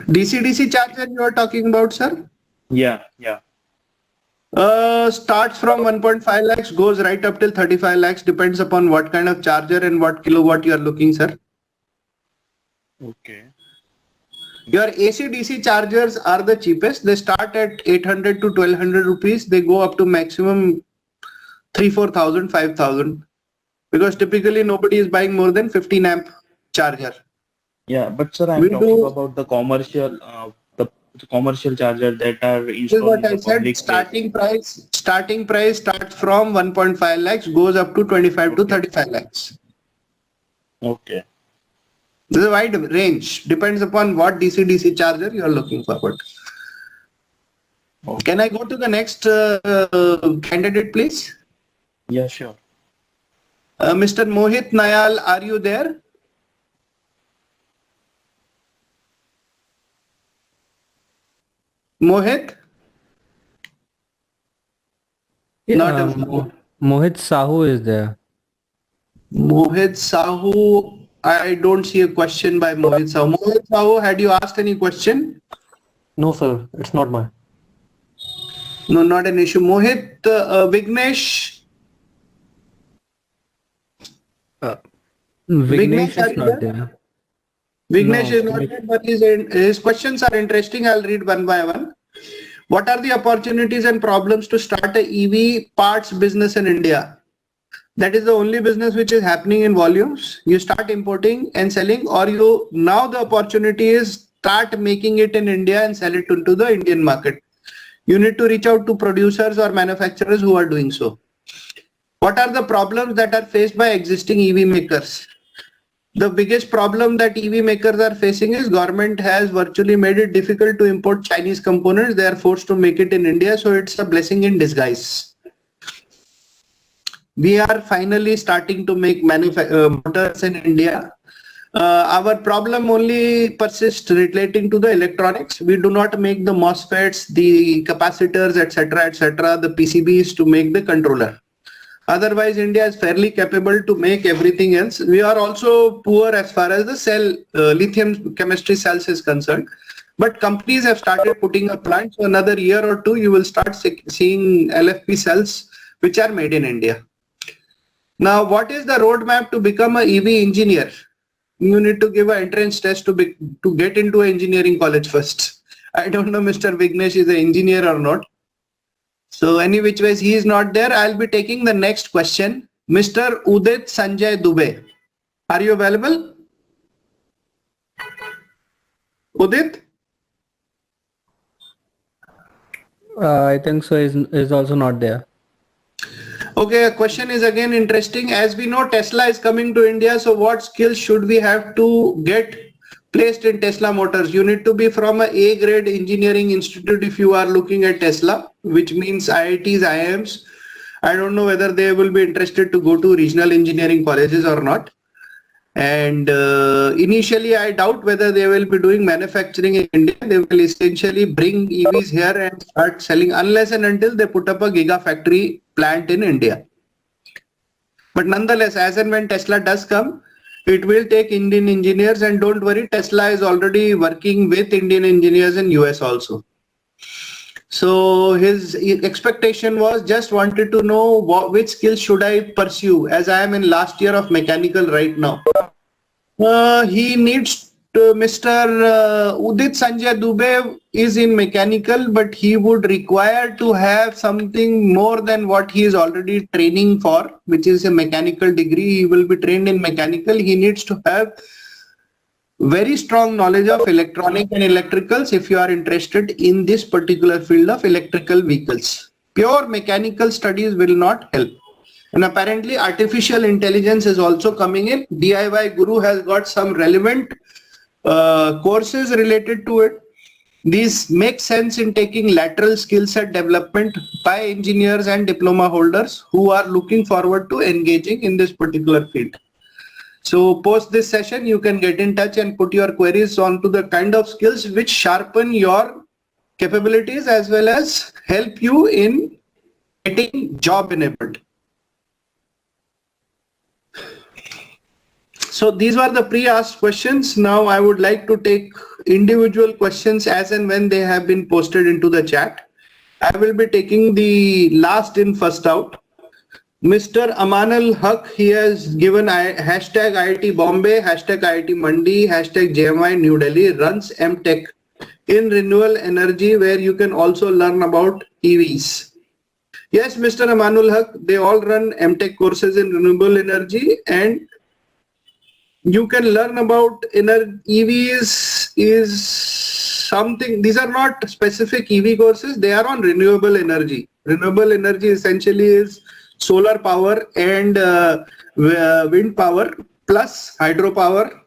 DC charger you are talking about, sir? Yeah. Starts from 1.5 lakhs, goes right up till 35 lakhs, depends upon what kind of charger and what kilowatt you are looking, sir. Okay. Your AC DC chargers are the cheapest. They start at 800 to 1200 rupees. They go up to maximum 3,000, 4,000, 5,000. Because typically nobody is buying more than 15 amp charger. Yeah, but sir, I'm We talking do- about the commercial charger that are This is installed what in I the said. public place. Starting price starts from 1.5 lakhs, goes up to 25 to 35 lakhs. Okay. This is a wide range. Depends upon what DC charger you are looking forward. Can I go to the next candidate, please? Yeah, sure. Mr. Mohit Nayal, are you there? Mohit? Not available. Mohit Sahu is there. Mohit Sahu, I don't see a question by Mohit Sahu. Mohit Sahu, had you asked any question? No, sir, it's not mine. No, not an issue. Mohit, Vignesh. Vignesh are is you not there? there. Vignesh No, is not there, but his questions are interesting. I'll read one by one. What are the opportunities and problems to start a EV parts business in India? That is the only business which is happening in volumes. You start importing and selling, or now the opportunity is start making it in India and sell it into the Indian market. You need to reach out to producers or manufacturers who are doing so. What are the problems that are faced by existing EV makers? The biggest problem that EV makers are facing is government has virtually made it difficult to import Chinese components. They are forced to make it in India, so it's a blessing in disguise. We are finally starting to make motors in India. Our problem only persists relating to the electronics. We do not make the MOSFETs, the capacitors, etc., the PCBs to make the controller. Otherwise, India is fairly capable to make everything else. We are also poor as far as the cell, lithium chemistry cells is concerned. But companies have started putting up plants. So another year or two, you will start seeing LFP cells which are made in India. Now, what is the roadmap to become an EV engineer? You need to give an entrance test to get into an engineering college first. I don't know Mr. Vignesh is an engineer or not. So any which ways he is not there. I'll be taking the next question. Mr. Udit Sanjay Dubey. Are you available? Udit? I think so. Is also not there. Okay, a question is again interesting. As we know, Tesla is coming to India. So what skills should we have to get placed in Tesla Motors? You need to be from a A-grade engineering institute if you are looking at Tesla, which means IITs, IIMs. I don't know whether they will be interested to go to regional engineering colleges or not. And initially, I doubt whether they will be doing manufacturing in India. They will essentially bring EVs here and start selling unless and until they put up a gigafactory plant in India. But nonetheless, as and when Tesla does come, it will take Indian engineers, and don't worry, Tesla is already working with Indian engineers in US also. So his expectation was just wanted to know which skills should I pursue as I am in last year of mechanical right now. He needs to, Mr. Udit Sanjay Dubey is in mechanical, but he would require to have something more than what he is already training for, which is a mechanical degree. He will be trained in mechanical. He needs to have very strong knowledge of electronic and electricals if you are interested in this particular field of electrical vehicles. Pure mechanical studies will not help. And apparently artificial intelligence is also coming in. DIY Guru has got some relevant courses related to it. These make sense in taking lateral skill set development by engineers and diploma holders who are looking forward to engaging in this particular field. So post this session, you can get in touch and put your queries onto the kind of skills which sharpen your capabilities as well as help you in getting job enabled. So these were the pre-asked questions. Now I would like to take individual questions as and when they have been posted into the chat. I will be taking the last in first out. Mr. Amanul Haq, he has given hashtag IIT Bombay, hashtag IIT Mandi, hashtag JMI New Delhi, runs MTech in renewable energy, where you can also learn about EVs. Yes, Mr. Amanul Haq, they all run MTech courses in renewable energy, and you can learn about EVs is something. These are not specific EV courses, they are on renewable energy. Renewable energy essentially is solar power and wind power plus hydropower.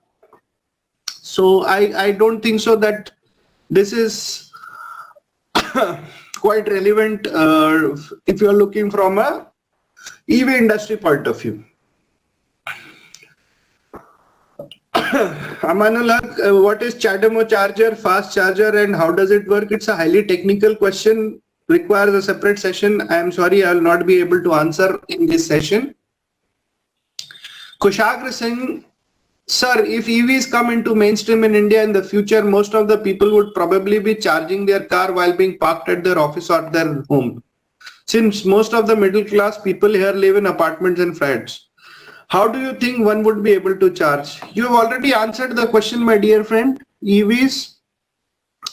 So I don't think so that this is quite relevant if you're looking from a EV industry point of view. Amanullah, what is CHAdeMO charger, fast charger, and how does it work? It's a highly technical question, requires a separate session. I am sorry, I will not be able to answer in this session. Kushagra Singh, sir, if EVs come into mainstream in India in the future, most of the people would probably be charging their car while being parked at their office or their home. Since most of the middle class people here live in apartments and flats, how do you think one would be able to charge? You have already answered the question, my dear friend. EVs,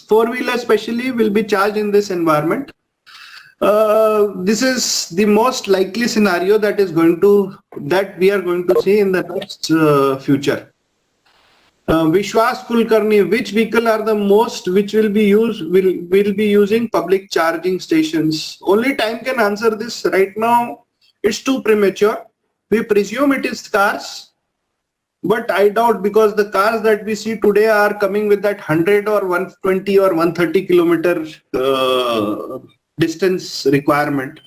four-wheeler especially, will be charged in this environment. This is the most likely scenario that we are going to see in the next future. Vishwas Kulkarni, which vehicle are the most which will be using public charging stations? Only time can answer this. Right now, it's too premature. We presume it is cars, but I doubt, because the cars that we see today are coming with that 100 or 120 or 130 kilometer distance requirement.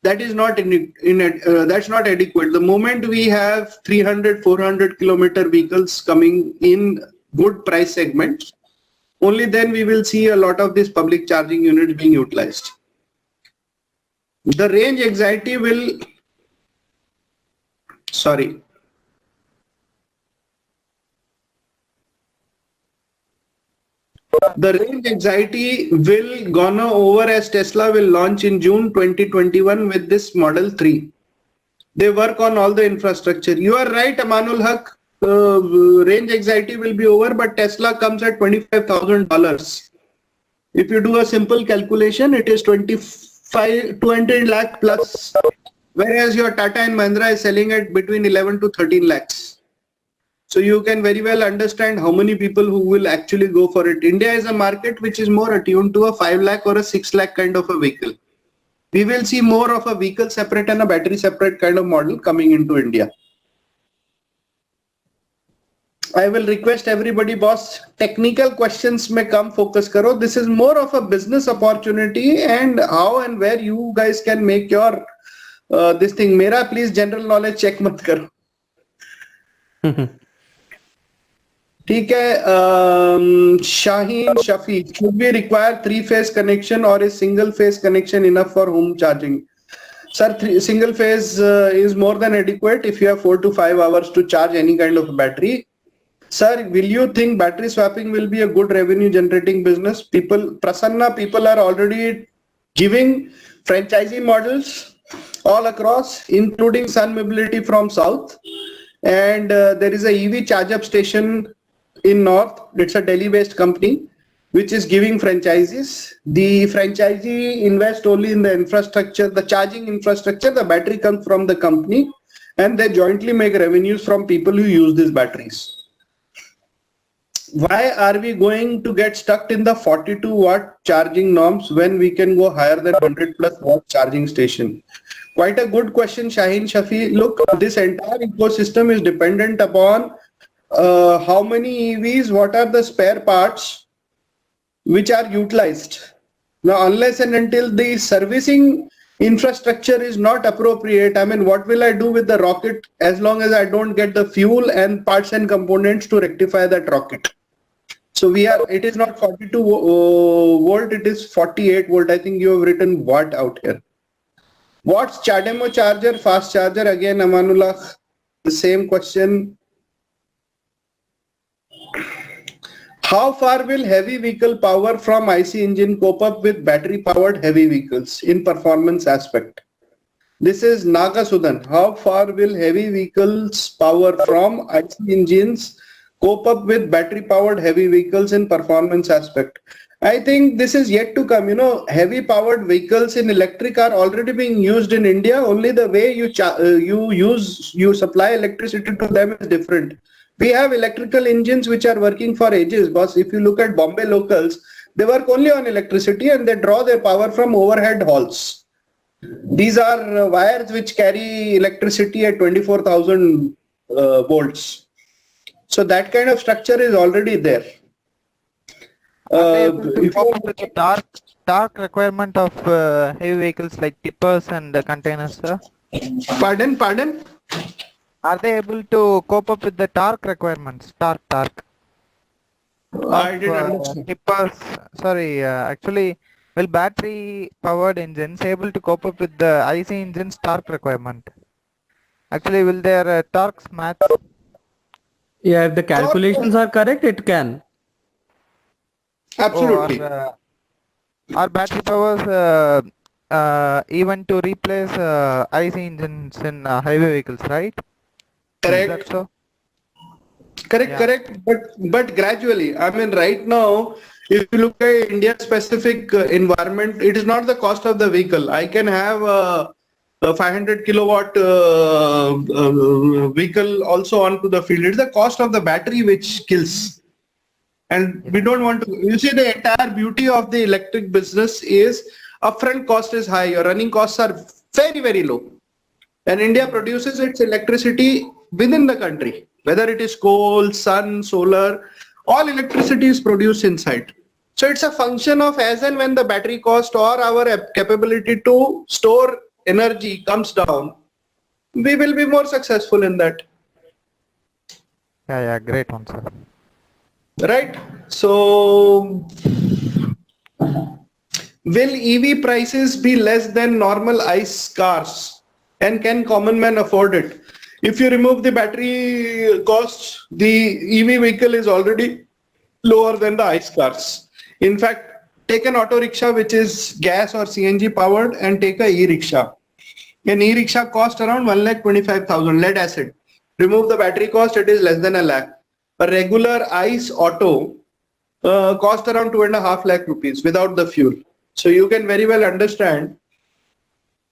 That is not that's not adequate. The moment we have 300, 400 kilometer vehicles coming in good price segments, only then we will see a lot of these public charging units being utilized. The range anxiety will The range anxiety will gone over as Tesla will launch in June 2021 with this Model 3. They work on all the infrastructure. You are right, Amanul Haq. Range anxiety will be over, but Tesla comes at $25,000. If you do a simple calculation, it is 20 lakh plus. Whereas your Tata and Mahindra is selling at between 11 to 13 lakhs. So you can very well understand how many people who will actually go for it. India is a market which is more attuned to a 5 lakh or a 6 lakh kind of a vehicle. We will see more of a vehicle separate and a battery separate kind of model coming into India. I will request everybody, boss, technical questions may come, focus karo. This is more of a business opportunity, and how and where you guys can make your this thing. Mera please general knowledge check mat karo. ठीक है. Shaheen Shafi, should we require 3-phase connection or is single phase connection enough for home charging? Sir, single phase is more than adequate if you have 4 to 5 hours to charge any kind of battery. Sir, will you think battery swapping will be a good revenue generating business? Prasanna, people are already giving franchisee models all across, including Sun Mobility from South. And there is a EV charge up station in North. It's a Delhi based company which is giving franchises. The franchisee invests only in the infrastructure, the charging infrastructure. The battery comes from the company and they jointly make revenues from people who use these batteries. Why are we going to get stuck in the 42 watt charging norms when we can go higher than 100 plus watt charging station? Quite a good question, Shaheen Shafi. Look, this entire ecosystem is dependent upon how many EVs, what are the spare parts, which are utilized. Now, unless and until the servicing infrastructure is not appropriate, I mean, what will I do with the rocket as long as I don't get the fuel and parts and components to rectify that rocket? So it is not 42 volt, it is 48 volt. I think you have written watt out here. What's CHAdeMO charger, fast charger? Again, Amanullah, the same question. How far will heavy vehicle power from IC engine cope up with battery powered heavy vehicles in performance aspect? This is Nagasudan. How far will heavy vehicles power from IC engines cope up with battery powered heavy vehicles in performance aspect? I think this is yet to come. You know, heavy powered vehicles in electric are already being used in India. Only the way you supply electricity to them is different. We have electrical engines which are working for ages, boss. If you look at Bombay locals, they work only on electricity and they draw their power from overhead hauls. These are wires which carry electricity at 24,000 volts. So that kind of structure is already there. The torque requirement of heavy vehicles like tippers and containers, sir? Pardon? Are they able to cope up with the torque requirements? Torque. I didn't understand. Tippers, sorry, actually, will battery powered engines able to cope up with the IC engine's torque requirement? Actually, will their torques match? Yeah, if the calculations are correct, it can. Absolutely. Are battery powers even to replace IC engines in heavy vehicles, right? Correct. Is that so? Correct. But gradually, I mean, right now, if you look at India specific environment, it is not the cost of the vehicle. I can have a 500 kilowatt vehicle also onto the field. It's the cost of the battery which kills. And we don't want to, you see, the entire beauty of the electric business is upfront cost is high. Your running costs are very, very low. And India produces its electricity within the country, whether it is coal, sun, solar, all electricity is produced inside. So it's a function of as and when the battery cost or our capability to store energy comes down, we will be more successful in that. Yeah, great one, sir. Right. So will EV prices be less than normal ICE cars, and can common man afford it? If you remove the battery costs, the EV vehicle is already lower than the ICE cars. In fact, take an auto rickshaw which is gas or CNG powered and take a e-rickshaw. An e-rickshaw cost around 1,25,000 lead acid. Remove the battery cost, it is less than a lakh. A regular ICE auto cost around 2.5 lakh rupees without the fuel. So you can very well understand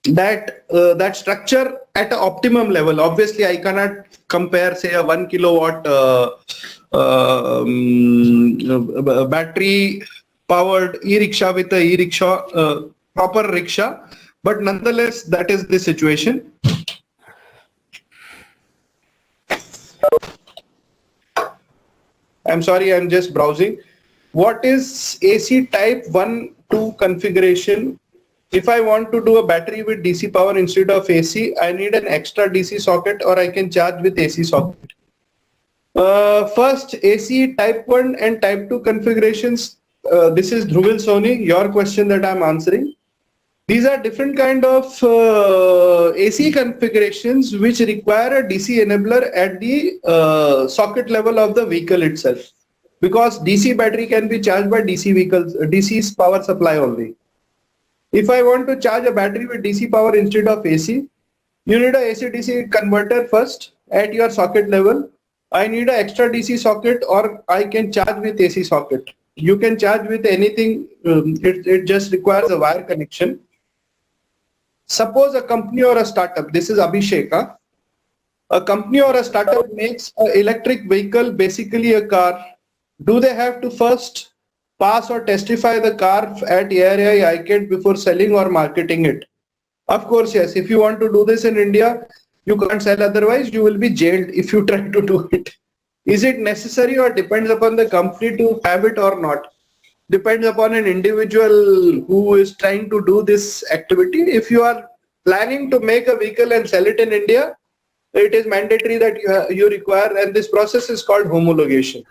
that that structure at an optimum level. Obviously, I cannot compare, say, a 1 kilowatt battery powered e-rickshaw with a e-rickshaw, proper rickshaw. But nonetheless, that is the situation. I'm sorry, I'm just browsing. What is AC type 1-2 configuration? If I want to do a battery with DC power instead of AC, I need an extra DC socket, or I can charge with AC socket. First, AC type 1 and type 2 configurations. This is Dhruvil Soni, your question that I'm answering. These are different kind of AC configurations which require a DC enabler at the socket level of the vehicle itself, because DC battery can be charged by DC vehicles, DC's power supply only. If I want to charge a battery with DC power instead of AC, you need a AC-DC converter first at your socket level. I need an extra DC socket, or I can charge with AC socket. You can charge with anything, it just requires a wire connection. Suppose a company or a startup, this is Abhishek, a company or a startup makes an electric vehicle, basically a car. Do they have to first pass or testify the car at ARAI ICAT before selling or marketing it? Of course, yes. If you want to do this in India, you can't sell, otherwise you will be jailed if you try to do it. Is it necessary or depends upon the company to have it or not? depends upon an individual who is trying to do this activity. If you are planning to make a vehicle and sell it in India, it is mandatory that you require, and this process is called homologation.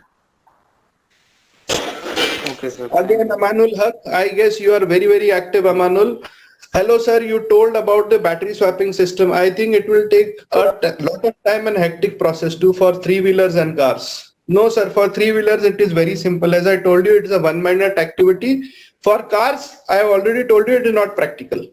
Okay, sir. Again, Amanul Haq, I guess you are very, very active, Amanul. Hello, sir. You told about the battery swapping system. I think it will take a lot of time and hectic process too for three-wheelers and cars. No, sir. For three-wheelers, it is very simple. As I told you, it is a 1 minute activity. For cars, I have already told you it is not practical.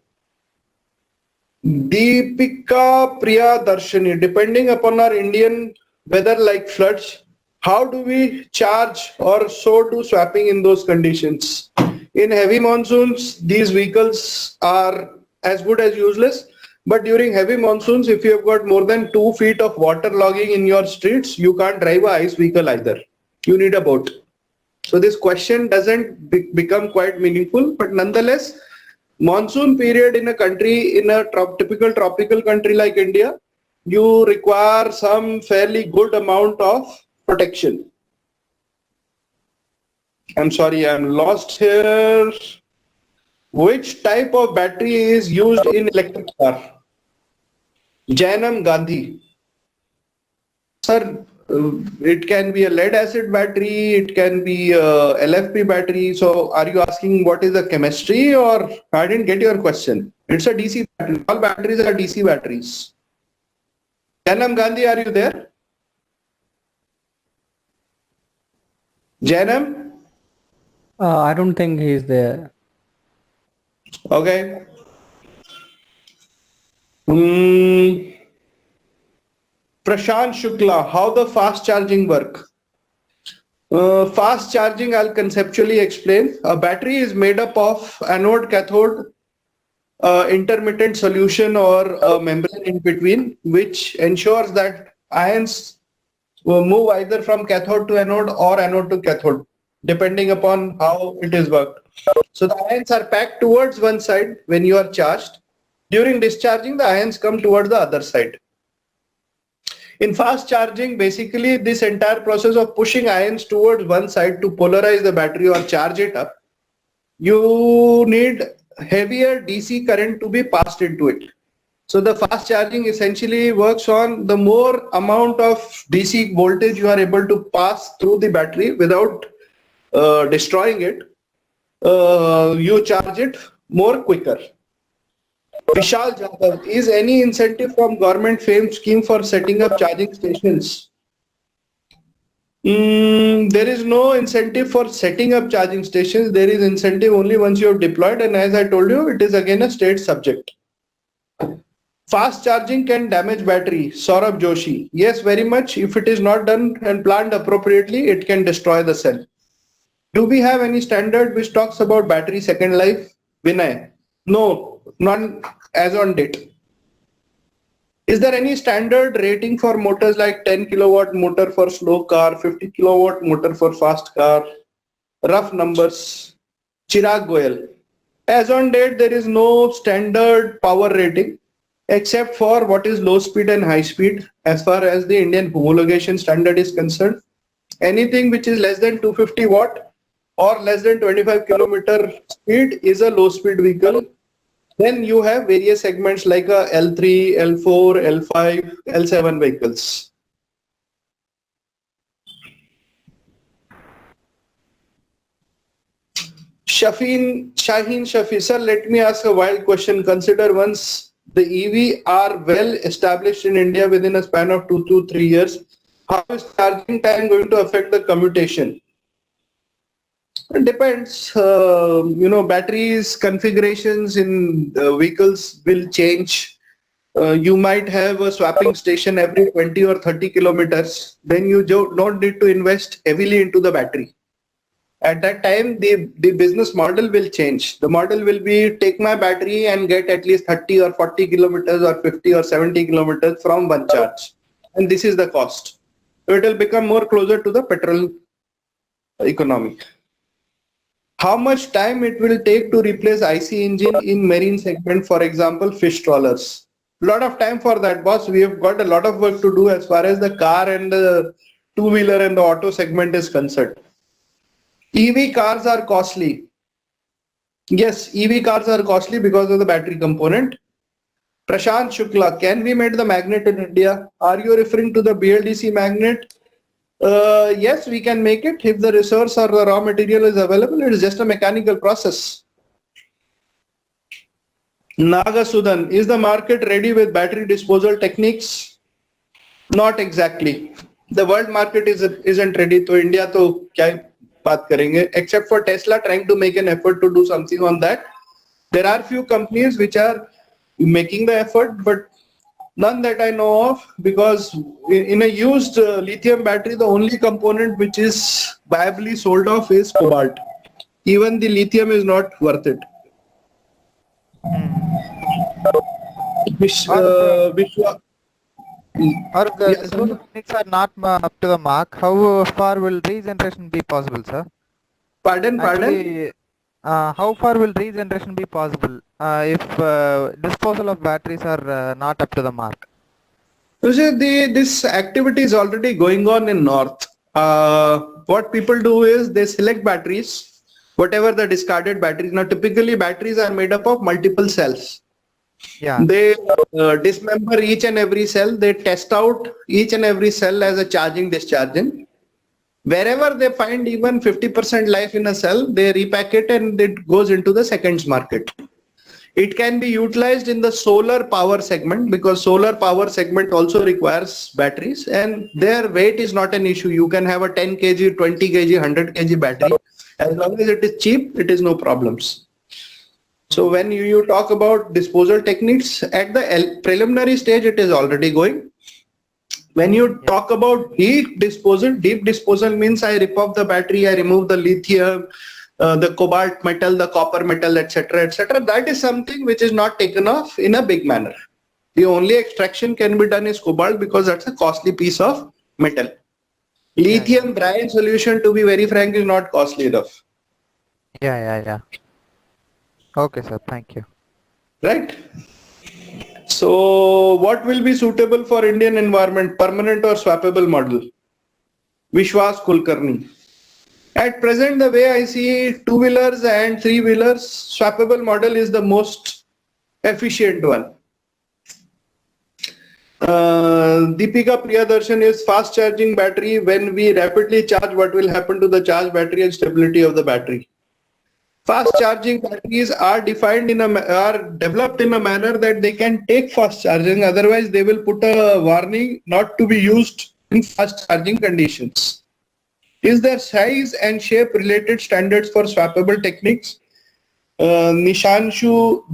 Deepika Priya Darshani, depending upon our Indian weather like floods, how do we charge or so do swapping in those conditions? In heavy monsoons, these vehicles are as good as useless. But during heavy monsoons, if you have got more than 2 feet of water logging in your streets, you can't drive a ice vehicle either. You need a boat. So this question doesn't become quite meaningful, but nonetheless, monsoon period in a country, in a typical tropical country like India, you require some fairly good amount of protection. I'm sorry, I'm lost here. Which type of battery is used in electric car? Janam Gandhi. Sir, it can be a lead acid battery, it can be a LFP battery. So are you asking what is the chemistry, or I didn't get your question? It's a DC battery. All batteries are DC batteries. Janam Gandhi, are you there? Janam? I don't think he's there. Okay. Prashant Shukla, how the fast charging work? Fast charging, I'll conceptually explain. A battery is made up of anode, cathode, intermittent solution or a membrane in between, which ensures that ions will move either from cathode to anode or anode to cathode, depending upon how it is worked. So the ions are packed towards one side when you are charged. During discharging, the ions come towards the other side. In fast charging, basically this entire process of pushing ions towards one side to polarize the battery or charge it up, you need heavier DC current to be passed into it. So the fast charging essentially works on the more amount of DC voltage you are able to pass through the battery without destroying it, you charge it more quicker. Vishal Jadhav, is any incentive from government FAME scheme for setting up charging stations? There is no incentive for setting up charging stations. There is incentive only once you have deployed, and as I told you, it is again a state subject. Fast charging can damage battery. Saurabh Joshi, yes, very much. If it is not done and planned appropriately, it can destroy the cell. Do we have any standard which talks about battery second life? Vinay, no, none as on date. Is there any standard rating for motors like 10 kilowatt motor for slow car, 50 kilowatt motor for fast car? Rough numbers. Chirag Goyal. As on date, there is no standard power rating except for what is low speed and high speed as far as the Indian homologation standard is concerned. Anything which is less than 250 watt or less than 25 kilometer speed is a low speed vehicle. Then you have various segments like a L3, L4, L5, L7 vehicles. Shaheen Shafi, sir, let me ask a wild question. Consider once the EV are well established in India within a span of 2 to 3 years, how is charging time going to affect the commutation? It depends. Batteries configurations in vehicles will change. You might have a swapping station every 20 or 30 kilometers. Then you don't need to invest heavily into the battery. At that time, the business model will change. The model will be take my battery and get at least 30 or 40 kilometers or 50 or 70 kilometers from one charge. And this is the cost. So it will become more closer to the petrol economy. How much time it will take to replace IC engine in marine segment, for example, fish trawlers? A lot of time for that, boss. We have got a lot of work to do as far as the car and the two-wheeler and the auto segment is concerned. EV cars are costly. Yes, EV cars are costly because of the battery component. Prashant Shukla, can we make the magnet in India? Are you referring to the BLDC magnet? Yes, we can make it if the resource or the raw material is available. It is just a mechanical process. Nagasudan, is the market ready with battery disposal techniques? Not exactly. The world market isn't ready. So India to kya baat karenge? Except for Tesla trying to make an effort to do something on that. There are few companies which are making the effort, but none that I know of, because in a used lithium battery, the only component which is viably sold off is cobalt. Even the lithium is not worth it. Vishwa, Or the yes, disposal techniques are not up to the mark. How far will regeneration be possible, sir? pardon? Actually, how far will regeneration be possible if disposal of batteries are not up to the mark? You see, this activity is already going on in North. What people do is they select batteries, whatever the discarded batteries. Now, typically batteries are made up of multiple cells. Yeah. They dismember each and every cell. They test out each and every cell as a charging discharging. Wherever they find even 50% life in a cell, they repack it and it goes into the seconds market. It can be utilized in the solar power segment, because solar power segment also requires batteries, and their weight is not an issue. You can have a 10 kg, 20 kg, 100 kg battery. As long as it is cheap, it is no problems. So when you talk about disposal techniques, at the preliminary stage, it is already going. When you talk about deep disposal means I rip off the battery, I remove the lithium, the cobalt metal, the copper metal, etc., etc. That is something which is not taken off in a big manner. The only extraction can be done is cobalt, because that's a costly piece of metal. Lithium brine solution, to be very frank, is not costly enough. Yeah. Okay, sir. Thank you. Right? So what will be suitable for Indian environment, permanent or swappable model? Vishwas Kulkarni. At present, the way I see two-wheelers and three-wheelers, swappable model is the most efficient one. Deepika Priyadarshan is fast charging battery. When we rapidly charge, what will happen to the charge battery and stability of the battery? Fast charging batteries are defined are developed in a manner that they can take fast charging. Otherwise, they will put a warning not to be used in fast charging conditions. Is there size and shape related standards for swappable techniques? Nishanshu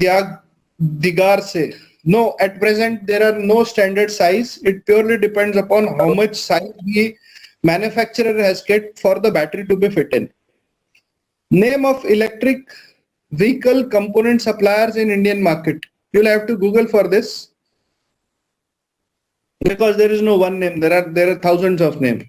Digarse. No, at present there are no standard size. It purely depends upon how much size the manufacturer has kept for the battery to be fit in. Name of electric vehicle component suppliers in Indian market. You'll have to Google for this, because there is no one name. There are thousands of names.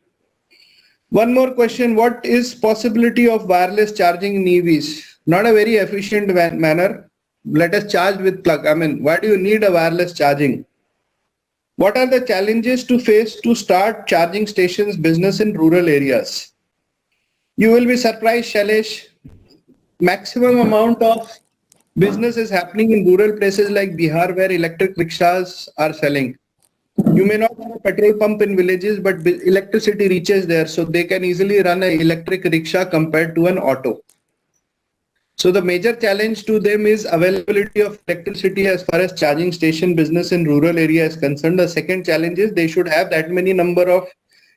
One more question. What is possibility of wireless charging in EVs? Not a very efficient manner. Let us charge with plug. I mean, why do you need a wireless charging? What are the challenges to face to start charging stations business in rural areas? You will be surprised, Shailesh. Maximum amount of business is happening in rural places like Bihar, where electric rickshaws are selling. You may not have a petrol pump in villages, but electricity reaches there, so they can easily run an electric rickshaw compared to an auto. So the major challenge to them is availability of electricity as far as charging station business in rural area is concerned. The second challenge is they should have that many number of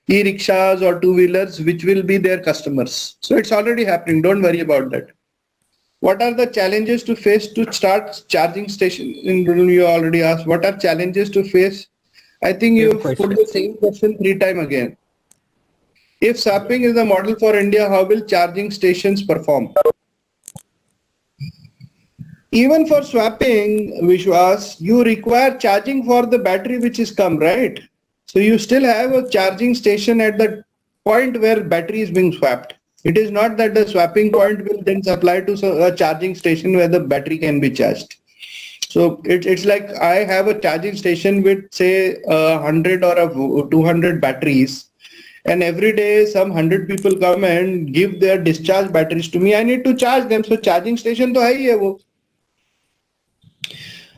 e-rickshaws or two-wheelers which will be their customers. So it's already happening. Don't worry about that. What are the challenges to face to start charging station in rural? You already asked. What are challenges to face? I think you put the same question 3 times again. If swapping is the model for India, how will charging stations perform? Even for swapping, Vishwas, you require charging for the battery which is come, right? So you still have a charging station at the point where battery is being swapped. It is not that the swapping point will then supply to a charging station where the battery can be charged. So it's like I have a charging station with say 100 or 200 batteries, and every day some 100 people come and give their discharge batteries to me, I need to charge them. So charging station to hai hi hai wo.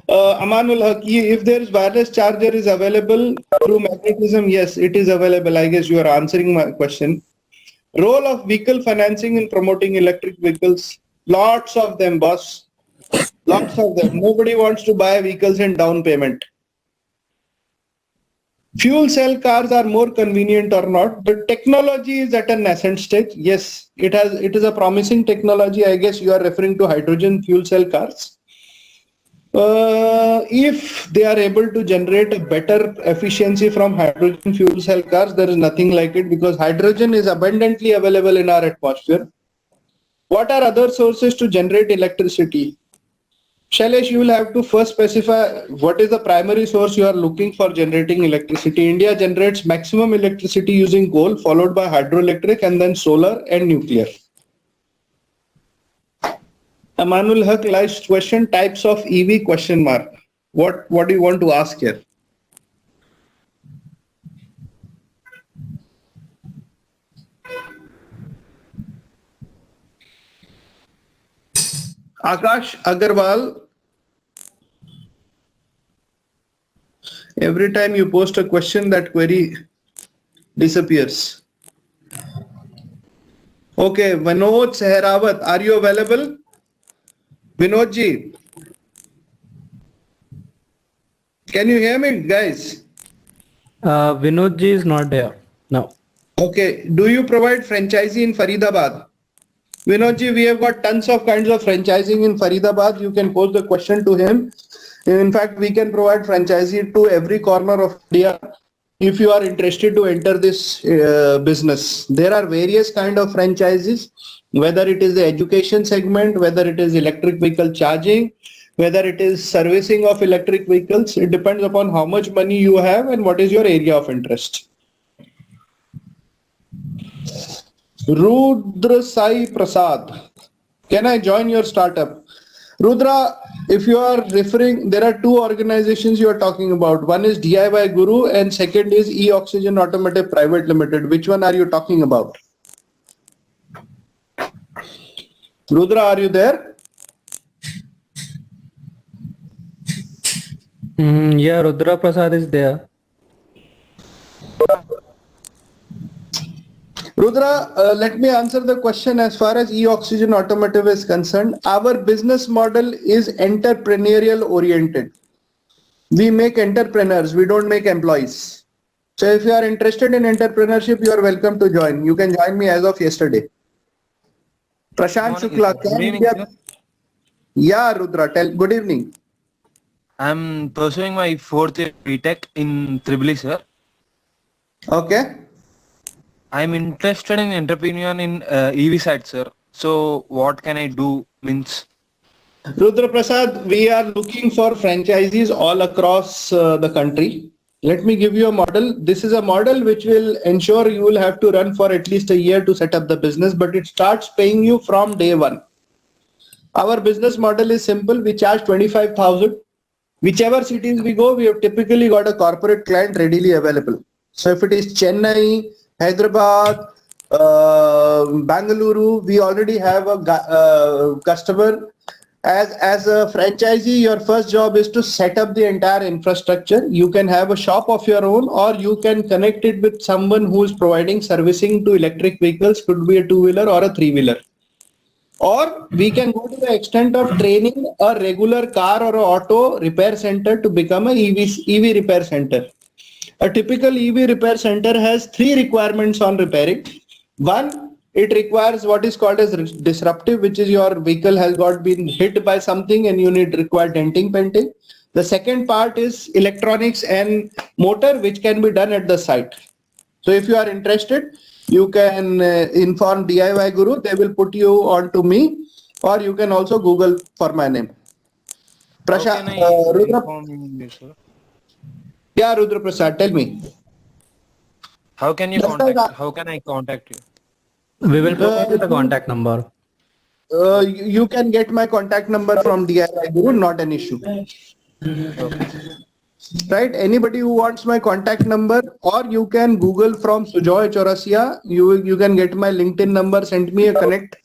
Amanul Haq, if there is wireless charger is available through magnetism, yes, it is available. I guess you are answering my question. Role of vehicle financing in promoting electric vehicles. Lots of them, boss. Lots of them. Nobody wants to buy vehicles in down payment. Fuel cell cars are more convenient or not. The technology is at a nascent stage. Yes, it is a promising technology. I guess you are referring to hydrogen fuel cell cars. If they are able to generate a better efficiency from hydrogen fuel cell cars, there is nothing like it, because hydrogen is abundantly available in our atmosphere. What are other sources to generate electricity? Shailesh, you will have to first specify what is the primary source you are looking for generating electricity. India generates maximum electricity using coal, followed by hydroelectric, and then solar and nuclear. Amanul Haq, last question, types of EV question mark. What do you want to ask here? Akash Agarwal, every time you post a question, that query disappears. Okay, Vinod Sehrawat, are you available? Vinodji, can you hear me, guys? Vinodji is not there. No. Okay, do you provide franchisee in Faridabad? Vinodji, we have got tons of kinds of franchising in Faridabad. You can pose the question to him. In fact, we can provide franchisee to every corner of India if you are interested to enter this business. There are various kind of franchises, whether it is the education segment, whether it is electric vehicle charging, whether it is servicing of electric vehicles. It depends upon how much money you have and what is your area of interest. Rudra Sai Prasad, can I join your startup? Rudra, if you are referring, there are two organizations you are talking about. One is DIY Guru and second is E-Oxygen Automotive Private Limited. Which one are you talking about? Rudra, are you there? Yeah, Rudra Prasad is there. Rudra, let me answer the question. As far as E-Oxygen Automotive is concerned, our business model is entrepreneurial oriented. We make entrepreneurs, we don't make employees. So if you are interested in entrepreneurship, you are welcome to join. You can join me as of yesterday. Prashant Shukla. Good evening, sir. Yeah, Rudra, good evening. I'm pursuing my fourth year BTech in Tribly, sir. Okay. I'm interested in entrepreneur in EV side, sir. So what can I do? Means Rudra Prasad, we are looking for franchisees all across the country. Let me give you a model. This is a model which will ensure you will have to run for at least a year to set up the business, but it starts paying you from day one. Our business model is simple. We charge 25,000. Whichever cities we go, we have typically got a corporate client readily available. So if it is Chennai, Hyderabad, Bangalore, we already have a customer. As a franchisee, your first job is to set up the entire infrastructure. You can have a shop of your own, or you can connect it with someone who is providing servicing to electric vehicles, could be a two-wheeler or a three-wheeler. Or we can go to the extent of training a regular car or a auto repair center to become a EV repair center. A typical EV repair center has three requirements on repairing. One, it requires what is called as disruptive, which is your vehicle has been hit by something and you require denting, painting. The second part is electronics and motor, which can be done at the site. So if you are interested, you can inform DIY Guru. They will put you on to me, or you can also Google for my name. Prashant, Rudra. Yeah, Rudra Prasad, tell me. How can you contact? How can I contact you? We will provide you the contact number. You can get my contact number from DIY Guru, not an issue. Okay. right? Anybody who wants my contact number, or you can Google from Sujoy Chaurasia. You can get my LinkedIn number. Send me a connect.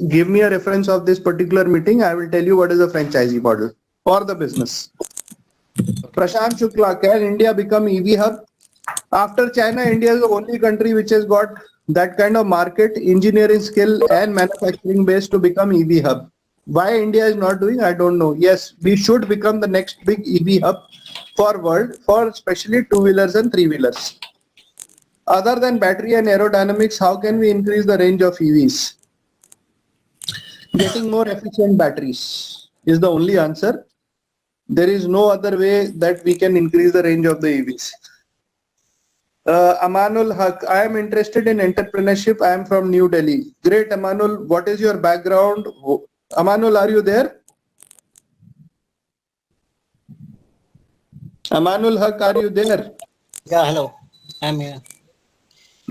Give me a reference of this particular meeting. I will tell you what is the franchisee model or the business. Prashant Shukla, can India become EV hub? After China, India is the only country which has got that kind of market, engineering skill and manufacturing base to become EV hub. Why India is not doing, I don't know. Yes, we should become the next big EV hub for world, for especially two-wheelers and three-wheelers. Other than battery and aerodynamics, how can we increase the range of EVs? Getting more efficient batteries is the only answer. There is no other way that we can increase the range of the EVs. Amanul Haq, I am interested in entrepreneurship. I am from New Delhi. Great, Amanul. What is your background? Amanul, are you there? Amanul Haq, are you there? Yeah, hello. I'm here.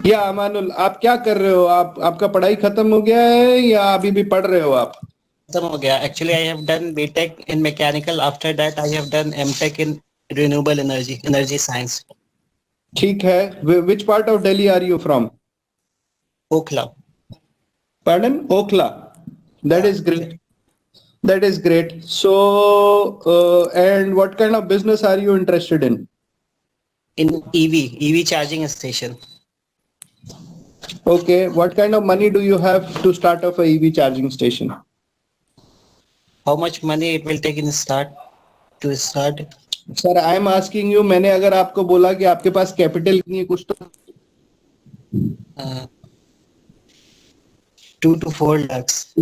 या अमानुल, आप क्या कर रहे हो? आपका पढ़ाई खत्म हो गया है या अभी भी पढ़ रहे हो आप? खत्म हो गया. Actually, I have done BTech in mechanical. After that, I have done MTech in renewable energy science. ठीक है. Which part of Delhi are you from? Okhla. Pardon? Okhla. That is great. That is great. So, and what kind of business are you interested in? In EV charging station. Okay. What kind of money do you have to start off a EV charging station? How much money it will take to start? Sir, I am asking you. मैंने अगर आपको बोला कि आपके पास capital नहीं है कुछ तो 2 to 4 lakhs.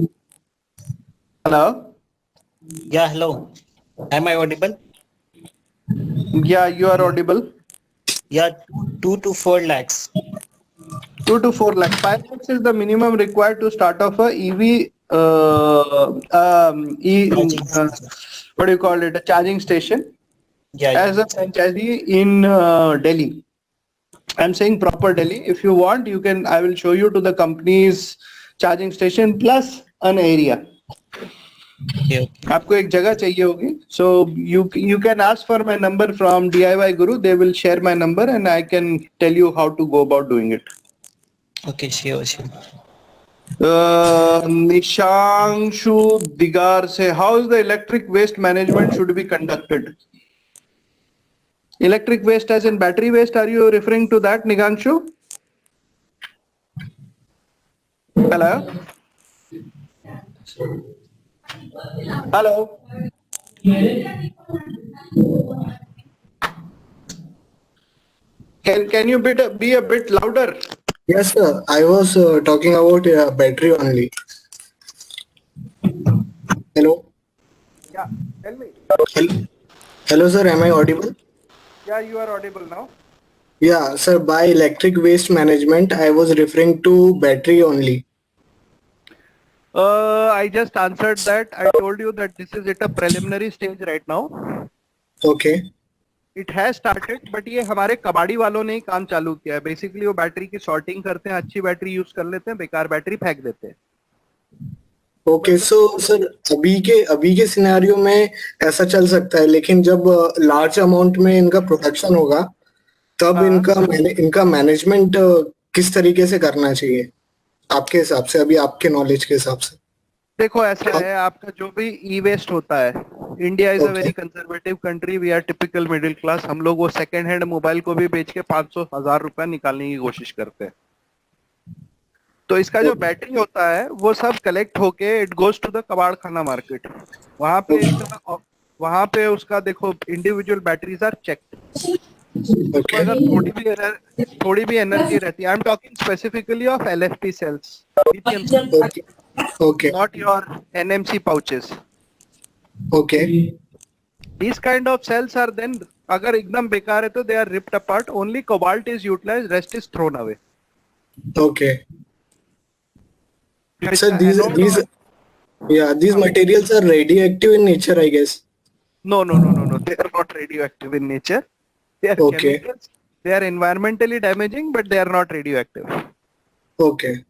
Hello? Yeah, hello. Am I audible? Yeah, you are audible. Yeah, 2 to 4 lakhs. 2 to 4 lakh. 5 lakhs is the minimum required to start off a EV. What do you call it? A charging station. Yeah. As a franchisee in Delhi. I'm saying proper Delhi. If you want, you can. I will show you to the company's charging station plus an area. Yeah. आपको एक जगह चाहिए होगी. So you can ask for my number from DIY Guru. They will share my number and I can tell you how to go about doing it. Okay, sure. Nishangshu Digar say, how is the electric waste management should be conducted? Electric waste as in battery waste, are you referring to that, Nishangshu? Hello? Hello? Can you be a bit louder? Yes, sir. I was talking about battery only. Hello. Yeah, tell me. Hello, sir. Am I audible? Yeah, you are audible now. Yeah, sir. By electric waste management, I was referring to battery only. I just answered that. I told you that this is at a preliminary stage right now. Okay. It has started, but ये हमारे कबाड़ी वालों ने ही काम चालू किया है. Basically वो बैटरी की sorting करते हैं, अच्छी बैटरी यूज कर लेते हैं, बेकार बैटरी फेंक देते हैं. Okay, so sir, अभी के सिनेरियो में ऐसा चल सकता है, लेकिन जब लार्ज अमाउंट में इनका प्रोडक्शन होगा, तब इनका मैनेजमेंट किस तरीके से करना चाहिए आपके हिसाब से, अभी आपके नॉलेज के हिसाब से? देखो ऐसा है, आपका जो भी ई वेस्ट होता है, India is a very conservative country. We are typical middle class. हम लोग वो सेकेंड हैंड मोबाइल को भी बेच के 500,000 रुपया निकालने की कोशिश करते हैं. तो इसका जो बैटरी होता है वो सब कलेक्ट होके इट गोज टू द कबाड़ खाना मार्केट. वहां पे उसका देखो इंडिविजुअल बैटरीज आर चेक्ड. अगर थोड़ी भी एनर्जी रहती है, I am talking specifically of LFP cells, okay, not your NMC pouches. Okay. These kind of cells are then, अगर एकदम बेकार है तो they are ripped apart. Only cobalt is utilized, rest is thrown away. Okay. So these materials are radioactive in nature, I guess. No. They are not radioactive in nature. They are chemicals. They are environmentally damaging, but they are not radioactive. Okay.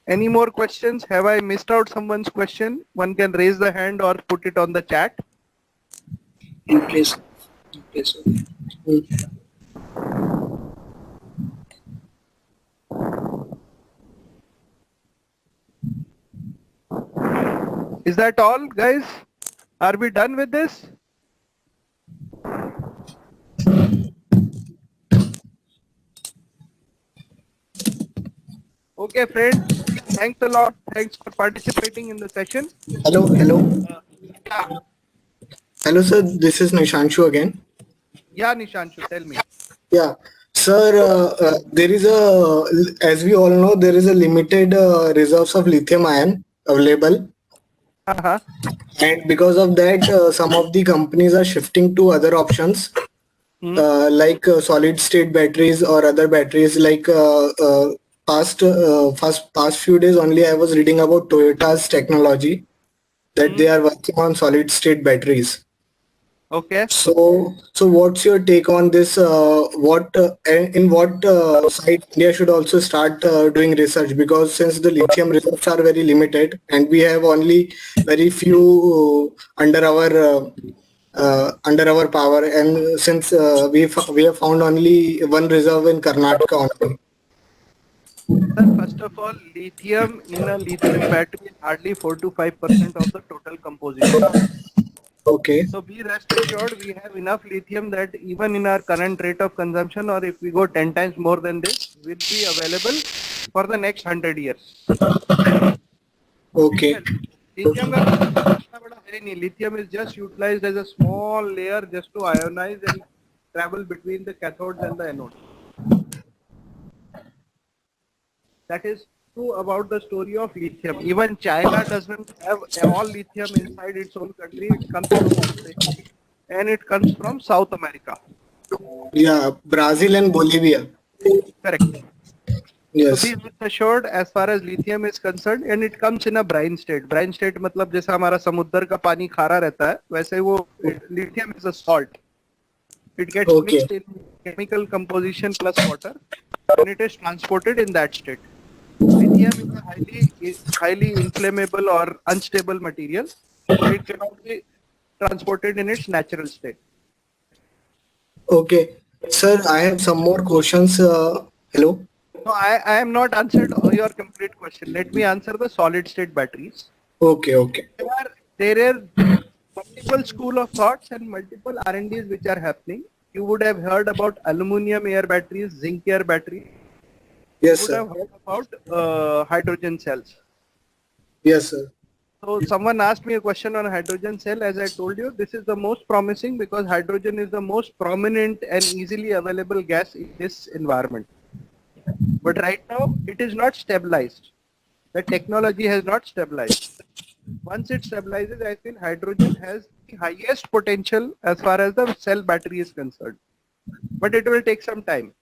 Any more questions? Have I missed out someone's question? One can raise the hand or put it on the chat. In place. Is that all, guys? Are we done with this? Okay, friends. Thanks a lot. Thanks for participating in the session. Hello. Hello, sir. This is Nishanshu again. Yeah, Nishanshu, tell me. Yeah, sir. There is as we all know, there is a limited reserves of lithium ion available. And because of that, some of the companies are shifting to other options, like solid state batteries or other batteries. Like past few days only, I was reading about Toyota's technology that they are working on solid state batteries. Okay. So what's your take on this? In what side India should also start doing research, because since the lithium reserves are very limited and we have only very few under our power, and since we have found only one reserve in Karnataka only. Sir, first of all, lithium in a lithium battery is hardly 4 to 5% of the total composition. Okay. So be rest assured, we have enough lithium that even in our current rate of consumption, or if we go 10 times more than this, will be available for the next 100 years. Okay. Lithium is just utilized as a small layer just to ionize and travel between the cathodes and the anodes. That is true about the story of lithium. Even China doesn't have all lithium inside its own country. It comes from Australia and it comes from South America. Yeah, Brazil and Bolivia. Correct. Yes. So be rest assured as far as lithium is concerned, and it comes in a brine state. Brine state मतलब जैसा हमारा समुद्र का पानी खारा रहता है, वैसे वो lithium is a salt. It gets mixed in chemical composition plus water, and it is transported in that state. Lithium is a highly inflammable or unstable material. It cannot be transported in its natural state. Okay, sir, I have some more questions. Hello. No, I am not answered your complete question. Let me answer the solid state batteries. Okay. There are multiple school of thoughts and multiple R&Ds which are happening. You would have heard about aluminum air batteries, zinc air batteries. Yes, You sir. would have heard about hydrogen cells. Yes, sir. So someone asked me a question on hydrogen cell. As I told you, this is the most promising because hydrogen is the most prominent and easily available gas in this environment. But right now, it is not stabilized. The technology has not stabilized. Once it stabilizes, I feel hydrogen has the highest potential as far as the cell battery is concerned. But it will take some time.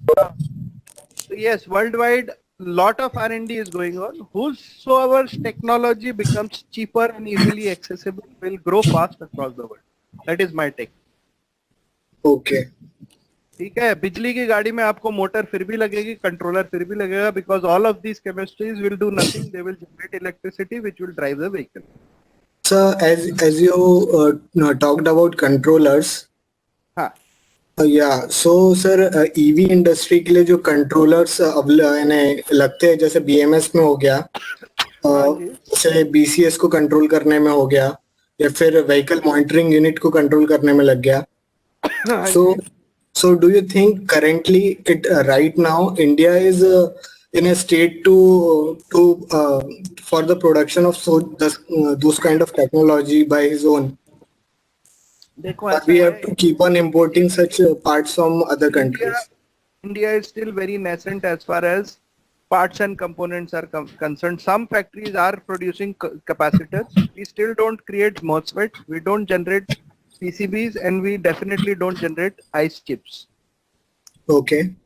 So yes, worldwide, lot of R&D is going on. Whosoever technology becomes cheaper and easily accessible will grow fast across the world. That is my take. Okay. ठीक है, बिजली की गाड़ी में आपको motor फिर भी लगेगी, कंट्रोलर फिर भी लगेगा, because all of these chemistries will do nothing. They will generate electricity which will drive the vehicle. Sir, as you talked about controllers. हाँ. Yeah. So sir, EV industry के लिए जो कंट्रोलर्स अब लगते हैं, जैसे BMS में हो गया, जैसे BCS को कंट्रोल करने में हो गया, या फिर व्हीकल मॉनिटरिंग यूनिट को कंट्रोल करने में लग गया. So do you think currently right now India is in a state to for the production of those kind of technology by his own? But we have to keep on importing such parts from other countries. India is still very nascent as far as parts and components are concerned. Some factories are producing capacitors. We still don't create MOSFETs. We don't generate PCBs, and we definitely don't generate ICE chips. Okay.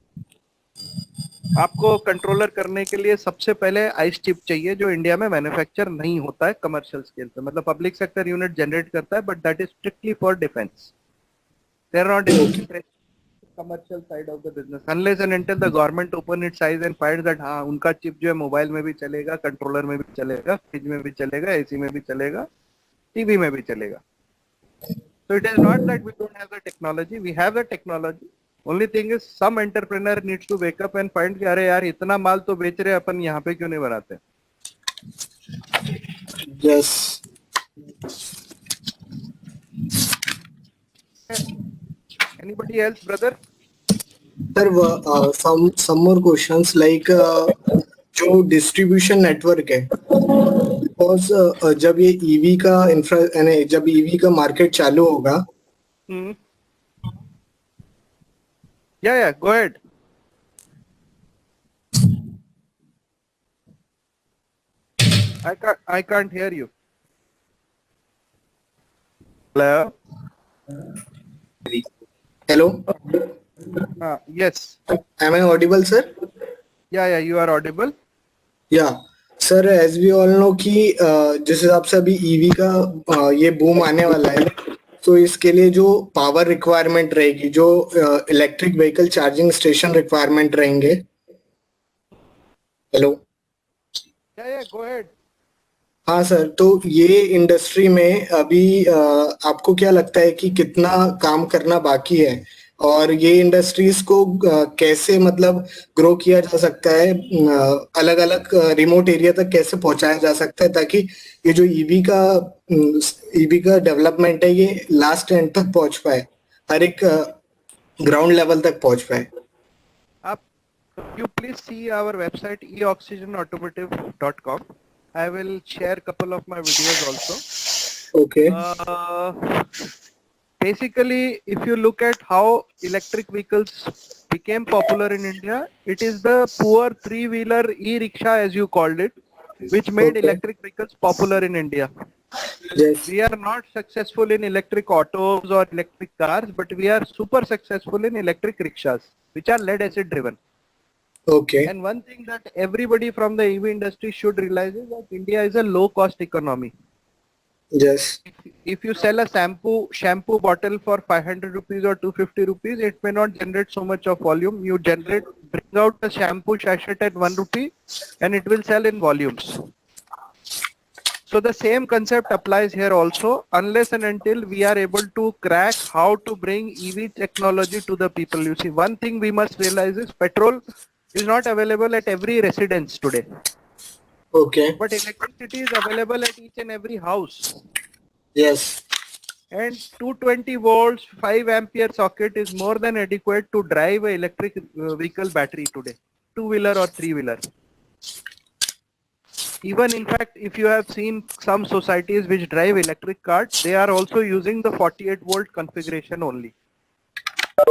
आपको controller करने के लिए सबसे पहले ice chip चाहिए, जो India में manufacture नहीं होता है कमर्शियल स्केल पे. मतलब पब्लिक सेक्टर यूनिट जनरेट करता है, but that is strictly for defence. There are not commercial side of the business unless and until the government open its eyes and finds that हाँ उनका chip जो है mobile में भी चलेगा, controller में भी चलेगा, fridge में भी चलेगा, AC में भी चलेगा, TV में भी चलेगा. So it is not that we don't have the technology. We have the technology. Only thing is some entrepreneur needs to wake up and find कि अरे यार इतना माल तो बेच रहे अपन यहाँ पे क्यों नहीं बनाते? Yes. Anybody else, brother? Sir, some more questions like जो distribution network है, because जब ये EV का यानी जब EV का market चालू होगा, Yeah, go ahead. I can't hear you. Hello? Hello? Yes. Am I audible, sir? Yeah, you are audible. Yeah. Sir, as we all know कि जिस हिसाब से अभी EV का ये बूम आने वाला है, तो इसके लिए जो पावर रिक्वायरमेंट रहेगी, जो electric vehicle charging station requirement रहेंगे. हेलो. Yeah, go ahead. हाँ सर, तो ये इंडस्ट्री में अभी आपको क्या लगता है कि कितना काम करना बाकी है और ये इंडस्ट्रीज को कैसे मतलब ग्रो किया जा सकता है, अलग अलग रिमोट एरिया तक कैसे पहुंचाया जा सकता है ताकि ये जो ईवी का डेवलपमेंट है ये लास्ट एंड तक पहुंच पाए, हर एक ग्राउंड लेवल तक पहुंच पाए. आप you please see our website eoxygenautomotive.com. I will share couple of my videos also. Okay. Basically, if you look at how electric vehicles became popular in India, it is the poor three-wheeler e-rickshaw, as you called it, which made electric vehicles popular in India. Yes. We are not successful in electric autos or electric cars, but we are super successful in electric rickshaws, which are lead acid driven. Okay. And one thing that everybody from the EV industry should realize is that India is a low cost economy. Yes. If you sell a shampoo bottle for 500 rupees or 250 rupees, it may not generate so much of volume. You bring out the shampoo sachet at 1 rupee and it will sell in volumes. So the same concept applies here also, unless and until we are able to crack how to bring EV technology to the people. You see, one thing we must realize is petrol is not available at every residence today. Okay. But electricity is available at each and every house. Yes. And 220 volts, 5 ampere socket is more than adequate to drive an electric vehicle battery today, two-wheeler or three-wheeler. Even in fact, if you have seen some societies which drive electric cars, they are also using the 48 volt configuration only.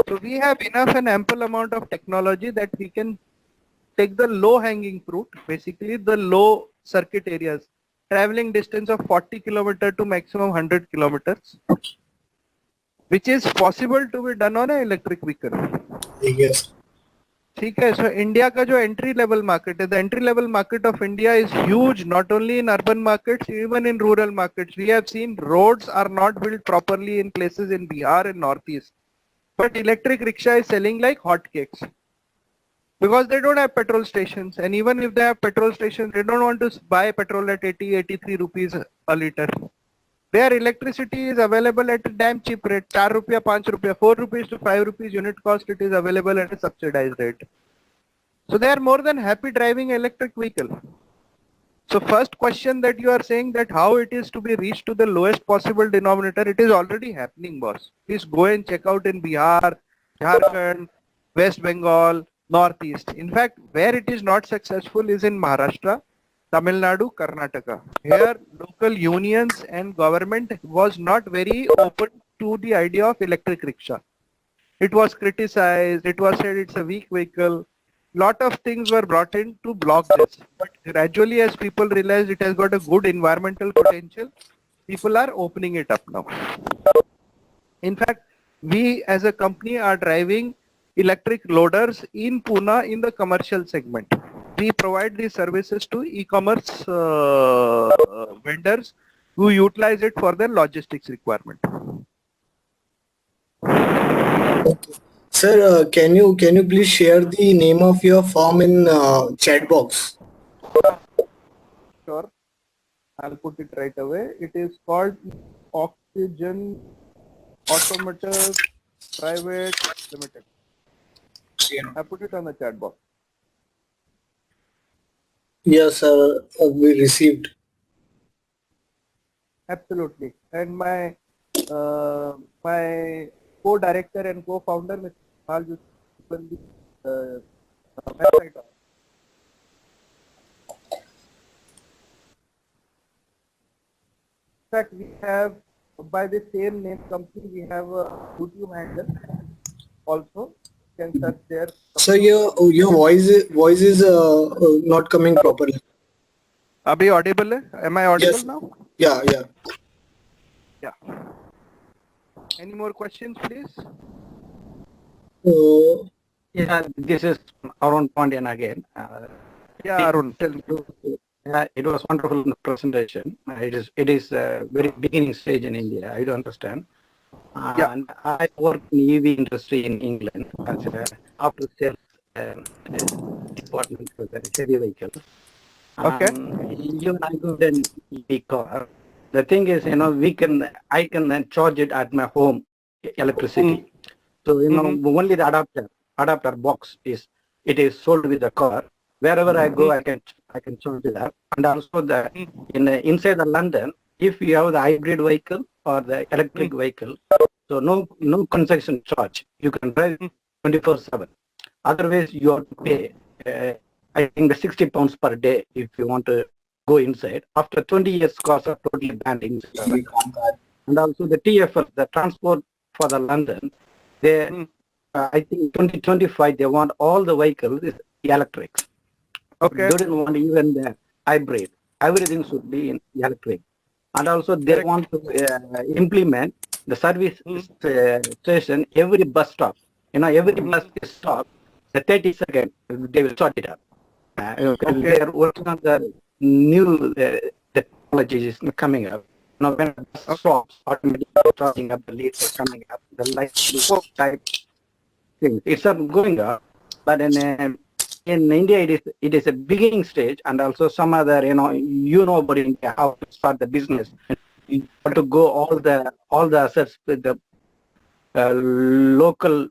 So we have enough and ample amount of technology that we can take the low hanging fruit, basically the low circuit areas, traveling distance of 40 kilometers to maximum 100 kilometers, which is possible to be done on an electric vehicle. Yes. ठीक है, so India का जो entry level market है, the entry level market of India is huge, not only in urban markets, even in rural markets. We have seen roads are not built properly in places in Bihar and Northeast, but electric rickshaw is selling like hotcakes because they don't have petrol stations, and even if they have petrol stations, they don't want to buy petrol at 80-83 rupees a liter. Their electricity is available at a damn cheap rate, 4 rupees, 5 rupees, 4 rupees to 5 rupees unit cost, it is available at a subsidized rate. So they are more than happy driving electric vehicle. So first question that you are saying that how it is to be reached to the lowest possible denominator, it is already happening, boss. Please go and check out in Bihar, Jharkhand, West Bengal, Northeast. In fact, where it is not successful is in Maharashtra, Tamil Nadu, Karnataka. Here, local unions and government was not very open to the idea of electric rickshaw. It was criticized, it was said it's a weak vehicle. Lot of things were brought in to block this. But gradually as people realized it has got a good environmental potential, people are opening it up now. In fact, we as a company are driving electric loaders in Pune in the commercial segment. We provide these services to e-commerce vendors who utilize it for their logistics requirement. Okay. Sir, can you please share the name of your firm in chat box? Sure, I'll put it right away. It is called Oxygen Automotive Private Limited. I put it on the chat box. Yes, sir. We received. Absolutely. And my my co-director and co-founder, Mr. Pal, will be website. In fact, we have, by the same name company, we have a YouTube handle also. You can search there. Sir, your voice is not coming properly. Abhi audible hai? Am I audible Yes. now? Yeah. Yeah. Any more questions, please? Yeah, this is Arun Pandian again. Yeah, Arun, tell me. It was wonderful presentation. It is very beginning stage in India. I do understand. And I work in EV industry in England as a after sales department for the heavy vehicle. Okay. Even I got an EV car. The thing is, I can then charge it at my home electricity. So only the adapter box is sold with the car. Wherever I go, I can charge it up. And also inside the London, if you have the hybrid vehicle or the electric vehicle, so no concession charge. You can drive 24/7. Otherwise, you have to pay. I think the £60 per day if you want to go inside. After 20 years, costs are totally banned inside. And also the TFL, the transport for the London, they I think 2025 they want all the vehicles is electrics. Okay. They don't want even the hybrid. Everything should be in electric. And also they want to implement the service station every bus stop. Every bus stop, the 30 seconds they will sort it up. They are working on the new technologies coming up. When the bus stops, automatically charging up, the leads are coming up, the lights type things. It's going up, but in India it is a beginning stage, and also some other about India, how to start the business, how to go all the assets with the local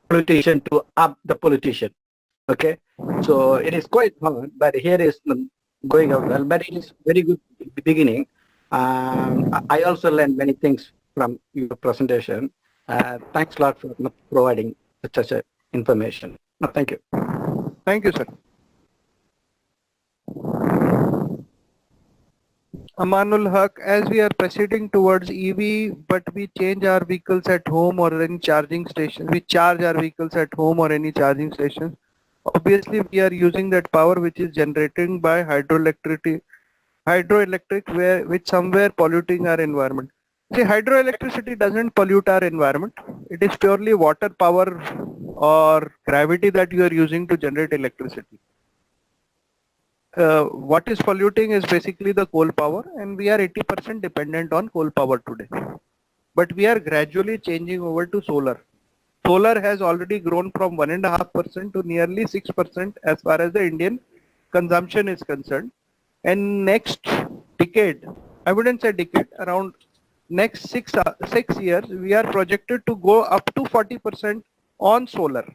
politician to up the politician. Okay, so it is quite hard, but here is going out well. But it is very good beginning. I also learned many things from your presentation. Thanks a lot for providing such a information. No, thank you. Thank you, sir. Amanul Haq, as we are proceeding towards EV, but we change our vehicles at home or any charging station, we charge our vehicles at home or any charging station. Obviously, we are using that power which is generated by hydroelectric, which somewhere polluting our environment. See, hydroelectricity doesn't pollute our environment. It is purely water power or gravity that you are using to generate electricity. What is polluting is basically the coal power, and we are 80% dependent on coal power today. But we are gradually changing over to solar. Solar has already grown from 1.5% to nearly 6% as far as the Indian consumption is concerned. And next decade, I wouldn't say decade, around next six years, we are projected to go up to 40% on solar.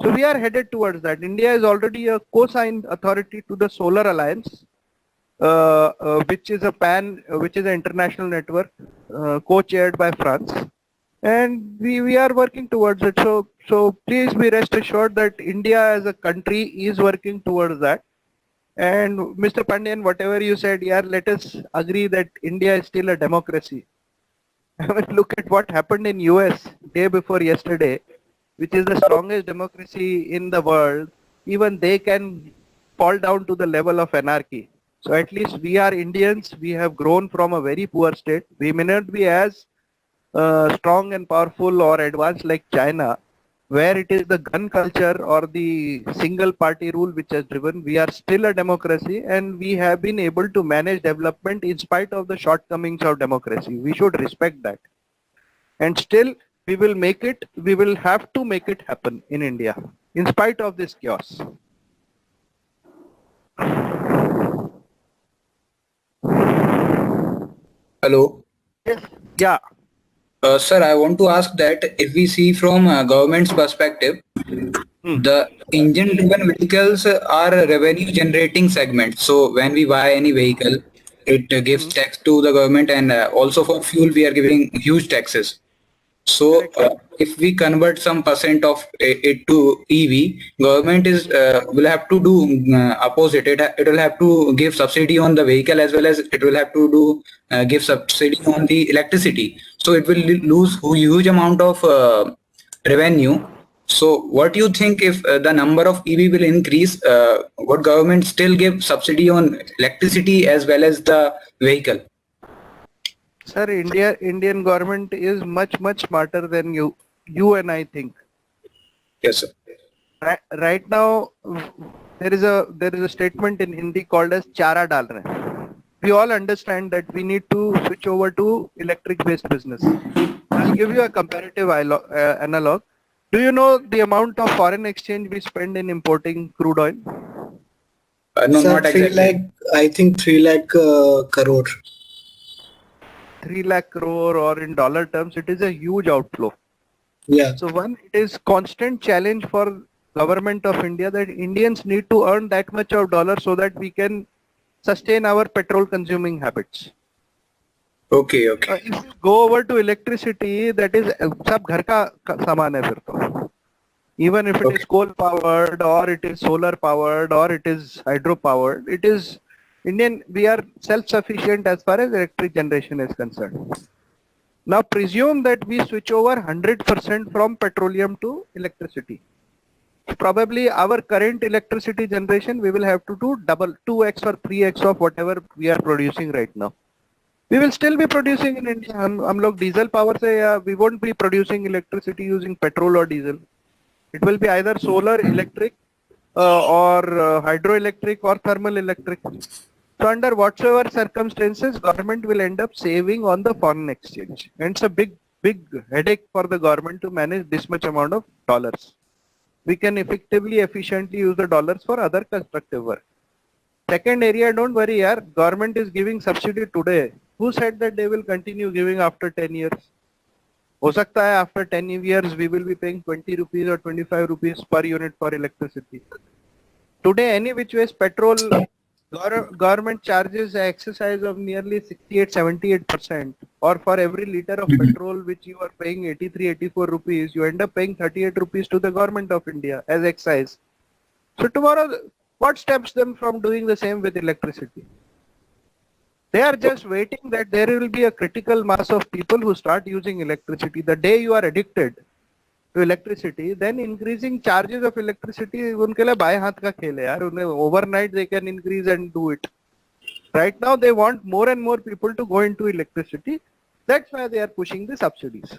So we are headed towards that. India is already a co-signed authority to the Solar Alliance, which is an international network co-chaired by France. And we are working towards it. So please be rest assured that India as a country is working towards that. And Mr. Pandian, whatever you said, let us agree that India is still a democracy. Look at what happened in US day before yesterday, which is the strongest democracy in the world. Even they can fall down to the level of anarchy. So at least we are Indians. We have grown from a very poor state. We may not be as strong and powerful or advanced like China, where it is the gun culture or the single party rule which has driven. We are still a democracy, and we have been able to manage development in spite of the shortcomings of democracy. We should respect that. And still we will make it, we will have to make it happen in India, in spite of this chaos. Hello. Yes. Yeah. Sir, I want to ask that if we see from government's perspective, the engine-driven vehicles are a revenue-generating segment. So when we buy any vehicle, it gives tax to the government, and also for fuel, we are giving huge taxes. So if we convert some percent of it to EV, government is will have to do opposite. It will have to give subsidy on the vehicle, as well as it will have to do give subsidy on the electricity. So it will lose huge amount of revenue. So what do you think, if the number of EV will increase, would government still give subsidy on electricity as well as the vehicle? Sir, Indian government is much smarter than you and I think. Yes, sir. Right now, there is a statement in Hindi called as "Chara dal rahe." We all understand that we need to switch over to electric-based business. I'll give you a comparative analog. Do you know the amount of foreign exchange we spend in importing crude oil? No, Sir, not exactly. I think 3 lakh crore. 3 lakh crore, or in dollar terms, it is a huge outflow. Yeah. So one, it is constant challenge for government of India that Indians need to earn that much of dollars so that we can sustain our petrol consuming habits. Okay. If you go over to electricity, that is sab ghar ka saman hai fir to. Even if it is coal powered, or it is solar powered, or it is hydro powered, it is we are self-sufficient as far as electric generation is concerned. Now presume that we switch over 100% from petroleum to electricity. Probably our current electricity generation, we will have to do 2x or 3x of whatever we are producing right now. We will still be producing in India. हम लोग diesel power से, या we won't be producing electricity using petrol or diesel. It will be either solar, electric, or hydroelectric or thermal electric. So under whatsoever circumstances, government will end up saving on the foreign exchange. And it's a big headache for the government to manage this much amount of dollars. We can efficiently use the dollars for other constructive work. Second area, don't worry, government is giving subsidy today. Who said that they will continue giving after 10 years? हो सकता है after 10 years we will be paying 20 rupees or 25 rupees per unit for electricity. Today, any which ways, petrol government charges an exercise of nearly 68-78%, or for every liter of petrol which you are paying 83-84 rupees, you end up paying 38 rupees to the government of India as excise. So tomorrow, what stops them from doing the same with electricity? They are just waiting that there will be a critical mass of people who start using electricity. The day you are addicted to electricity, then increasing charges of electricity, उनके लिए बाएं हाथ का खेल है यार. Overnight they can increase and do it. Right now they want more and more people to go into electricity. That's why they are pushing the subsidies.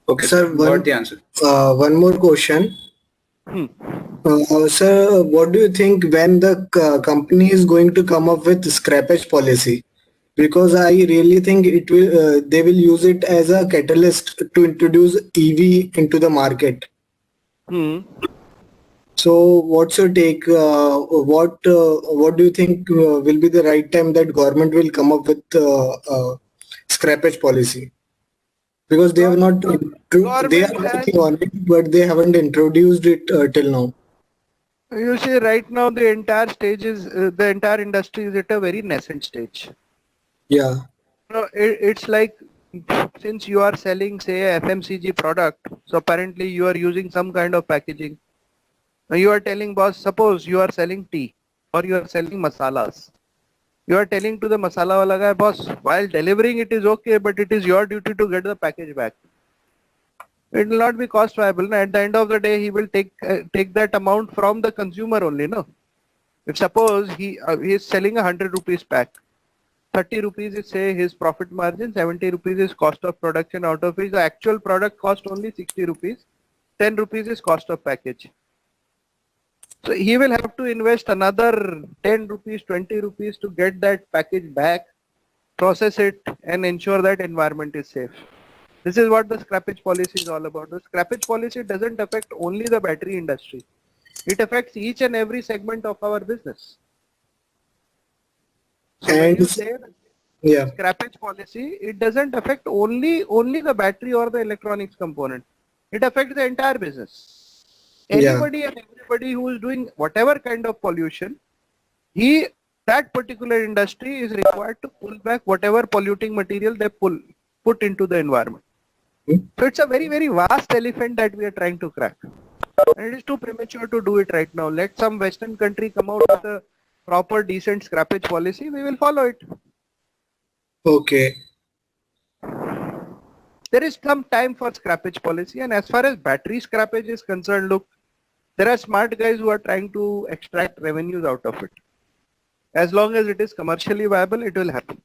Okay, sir. Got the answer. One more question. Sir, what do you think when the company is going to come up with scrappage policy? Because I really think it will. They will use it as a catalyst to introduce EV into the market. So, what's your take? What do you think will be the right time that government will come up with scrappage policy? Because they have not. They are working on it, but they haven't introduced it till now. You see, right now the entire industry is at a very nascent stage. Yeah. No, it's like, since you are selling, say, a FMCG product, so apparently you are using some kind of packaging. Now you are telling boss, suppose you are selling tea or you are selling masalas. You are telling to the masala wala guy, boss, while delivering it is okay, but it is your duty to get the package back. It will not be cost viable. At the end of the day, he will take that amount from the consumer only, no? If suppose he is selling 100 rupees pack, 30 rupees is, say, his profit margin, 70 rupees is cost of production, out of which the actual product cost only 60 rupees, 10 rupees is cost of package. So he will have to invest another 10 rupees, 20 rupees to get that package back, process it, and ensure that environment is safe. This is what the scrappage policy is all about. The scrappage policy doesn't affect only the battery industry. It affects each and every segment of our business. So when you say scrappage policy, it doesn't affect only the battery or the electronics component. It affects the entire business. Anybody and everybody who is doing whatever kind of pollution, that particular industry is required to pull back whatever polluting material they put into the environment. So it's a very, very vast elephant that we are trying to crack. And it is too premature to do it right now. Let some Western country come out with a proper, decent scrappage policy. We will follow it. Okay. There is some time for scrappage policy. And as far as battery scrappage is concerned, look, there are smart guys who are trying to extract revenues out of it. As long as it is commercially viable, it will happen.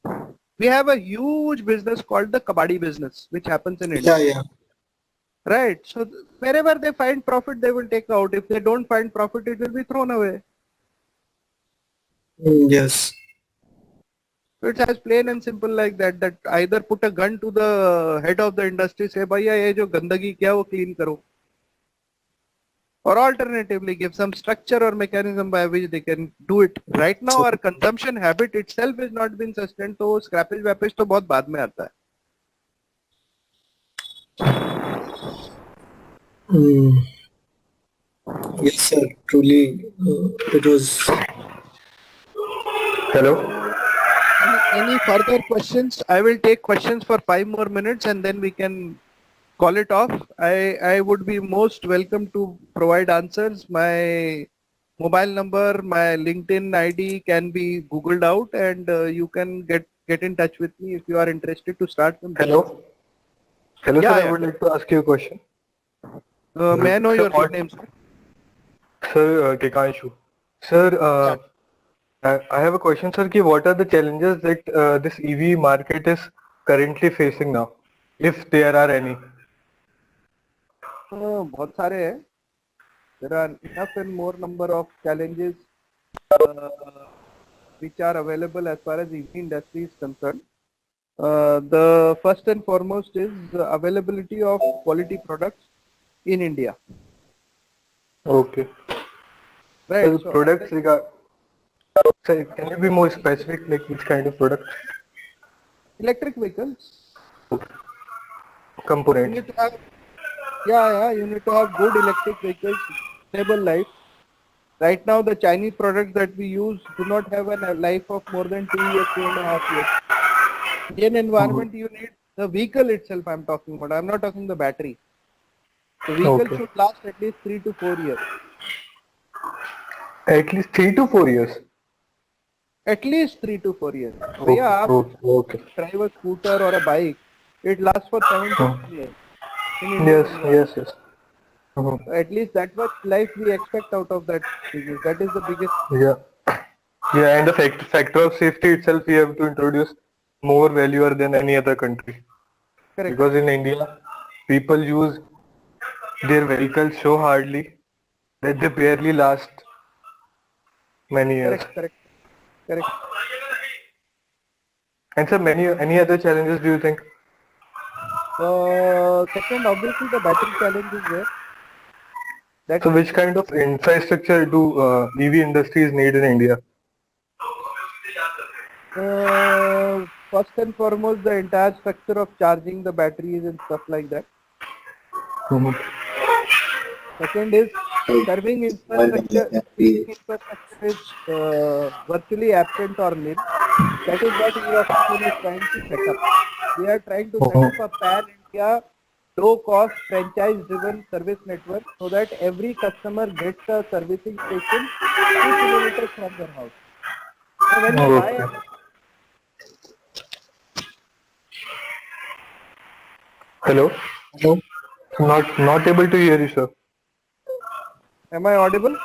We have a huge business called the kabaddi business, which happens in India. Right. So wherever they find profit, they will take out. If they don't find profit, it will be thrown away. Yes. It's as plain and simple like that. That either put a gun to the head of the industry, say, "Bhaiya, ye jo gandagi kya wo clean karo." Or alternatively, give some structure or mechanism by which they can do it. Right now, our consumption habit itself has not been sustained. So scrappage वापस तो बहुत बाद में आता है. Yes, sir. Truly, it was. Hello. Any further questions? I will take questions for 5 more minutes and then we can call it off. I would be most welcome to provide answers. My mobile number, my LinkedIn ID can be Googled out, and you can get in touch with me if you are interested to start some. Hello. Hello, Yeah, sir. yeah. I would like to ask you a question. May I know your full name, sir? Sir, Kekanshu. Sir, I have a question, sir. What are the challenges that this EV market is currently facing now, if there are any? बहुत सारे हैं. There are enough and more number of challenges which are available as far as EV industry is concerned. The first and foremost is the availability of quality products in India. Okay. Right. So products regard. Sir, can you be more specific, like which kind of product? Electric vehicles. Components. You need to have, you need to have good electric vehicles, stable life. Right now, the Chinese products that we use do not have a life of more than 2 years, 2.5 years. In environment, you need the vehicle itself. I'm talking about. I'm not talking the battery. The vehicle should last at least 3 to 4 years. At least 3 to 4 years. At least 3 to 4 years. So Okay. yeah, Okay. drive a scooter or a bike, it lasts for 7 to 10 years. Yes. At least that much life we expect out of that business. That is the biggest. Yeah, and the factor of safety itself, we have to introduce more value than any other country. Correct. Because in India, people use their vehicles so hardly that they barely last many years. Correct. And sir, any other challenges do you think? Second, obviously the battery challenge is there. So which kind of infrastructure do EV industries need in India? First and foremost, the entire structure of charging the batteries and stuff like that. Second is serving infrastructure. Infrastructure is virtually absent or nil. That is what European is trying to set up. We are trying to set up a pan-India, low-cost, franchise-driven service network so that every customer gets a servicing station 2 kilometers from their house. So when you buy Hello? Not able to hear you, sir. Am I audible?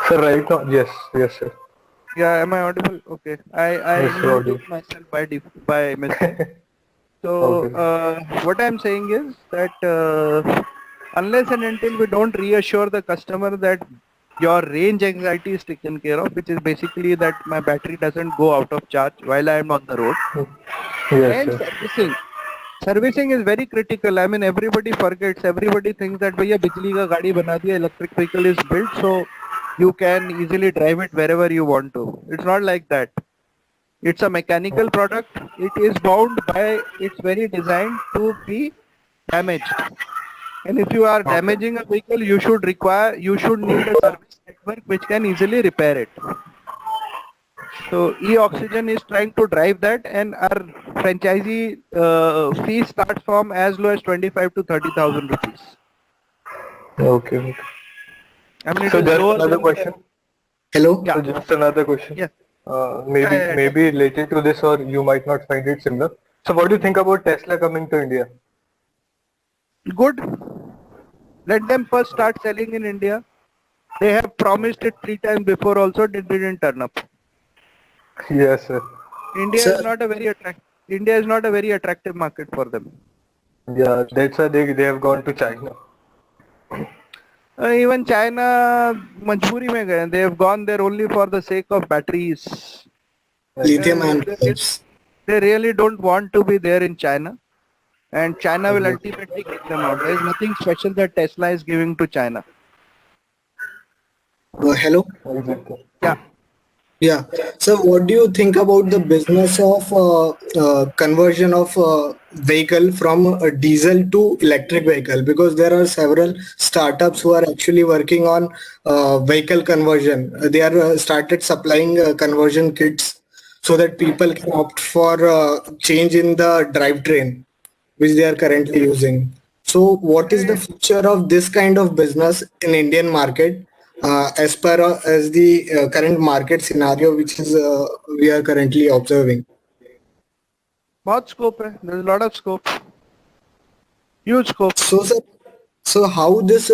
Sir, right now, yes, sir. Yeah, am I audible? Okay. I Yes, you're audible. muted myself by mistake. So what I'm saying is that unless and until we don't reassure the customer that your range anxiety is taken care of, which is basically that my battery doesn't go out of charge while I am on the road, and Servicing is very critical. I mean, everybody forgets. Everybody thinks that भैया बिजली का गाड़ी बना दिया, electric vehicle is built, so you can easily drive it wherever you want to. It's not like that. It's a mechanical product. It is bound by its very design to be damaged. And if you are damaging a vehicle, you should need a service network which can easily repair it. So e-Oxygen is trying to drive that, and our franchisee fee starts from as low as 25 to 30,000 rupees. Okay. I mean, it So is just lower another than question. Hello? Yeah. So just another question. Yeah. Maybe related to this, or you might not find it similar. So what do you think about Tesla coming to India? Good. Let them first start selling in India. They have promised it 3 times before also, they didn't turn up. Yes, sir. India Sir. is not a very attractive market for them. Yeah, that's why they have gone to China. Even China majburi mein gaye. They have gone there only for the sake of batteries. Lithium ion They batteries. really don't want to be there in China, and China will ultimately kick them out. There is nothing special that Tesla is giving to China. Hello? Yeah. Yeah. So what do you think about the business of conversion of vehicle from a diesel to electric vehicle? Because there are several startups who are actually working on vehicle conversion. They are started supplying conversion kits so that people can opt for change in the drivetrain which they are currently using. So what is the future of this kind of business in Indian market? As the current market scenario which is we are currently observing. बहुत scope hai. There's a lot of scope. Huge scope. So sir, so how this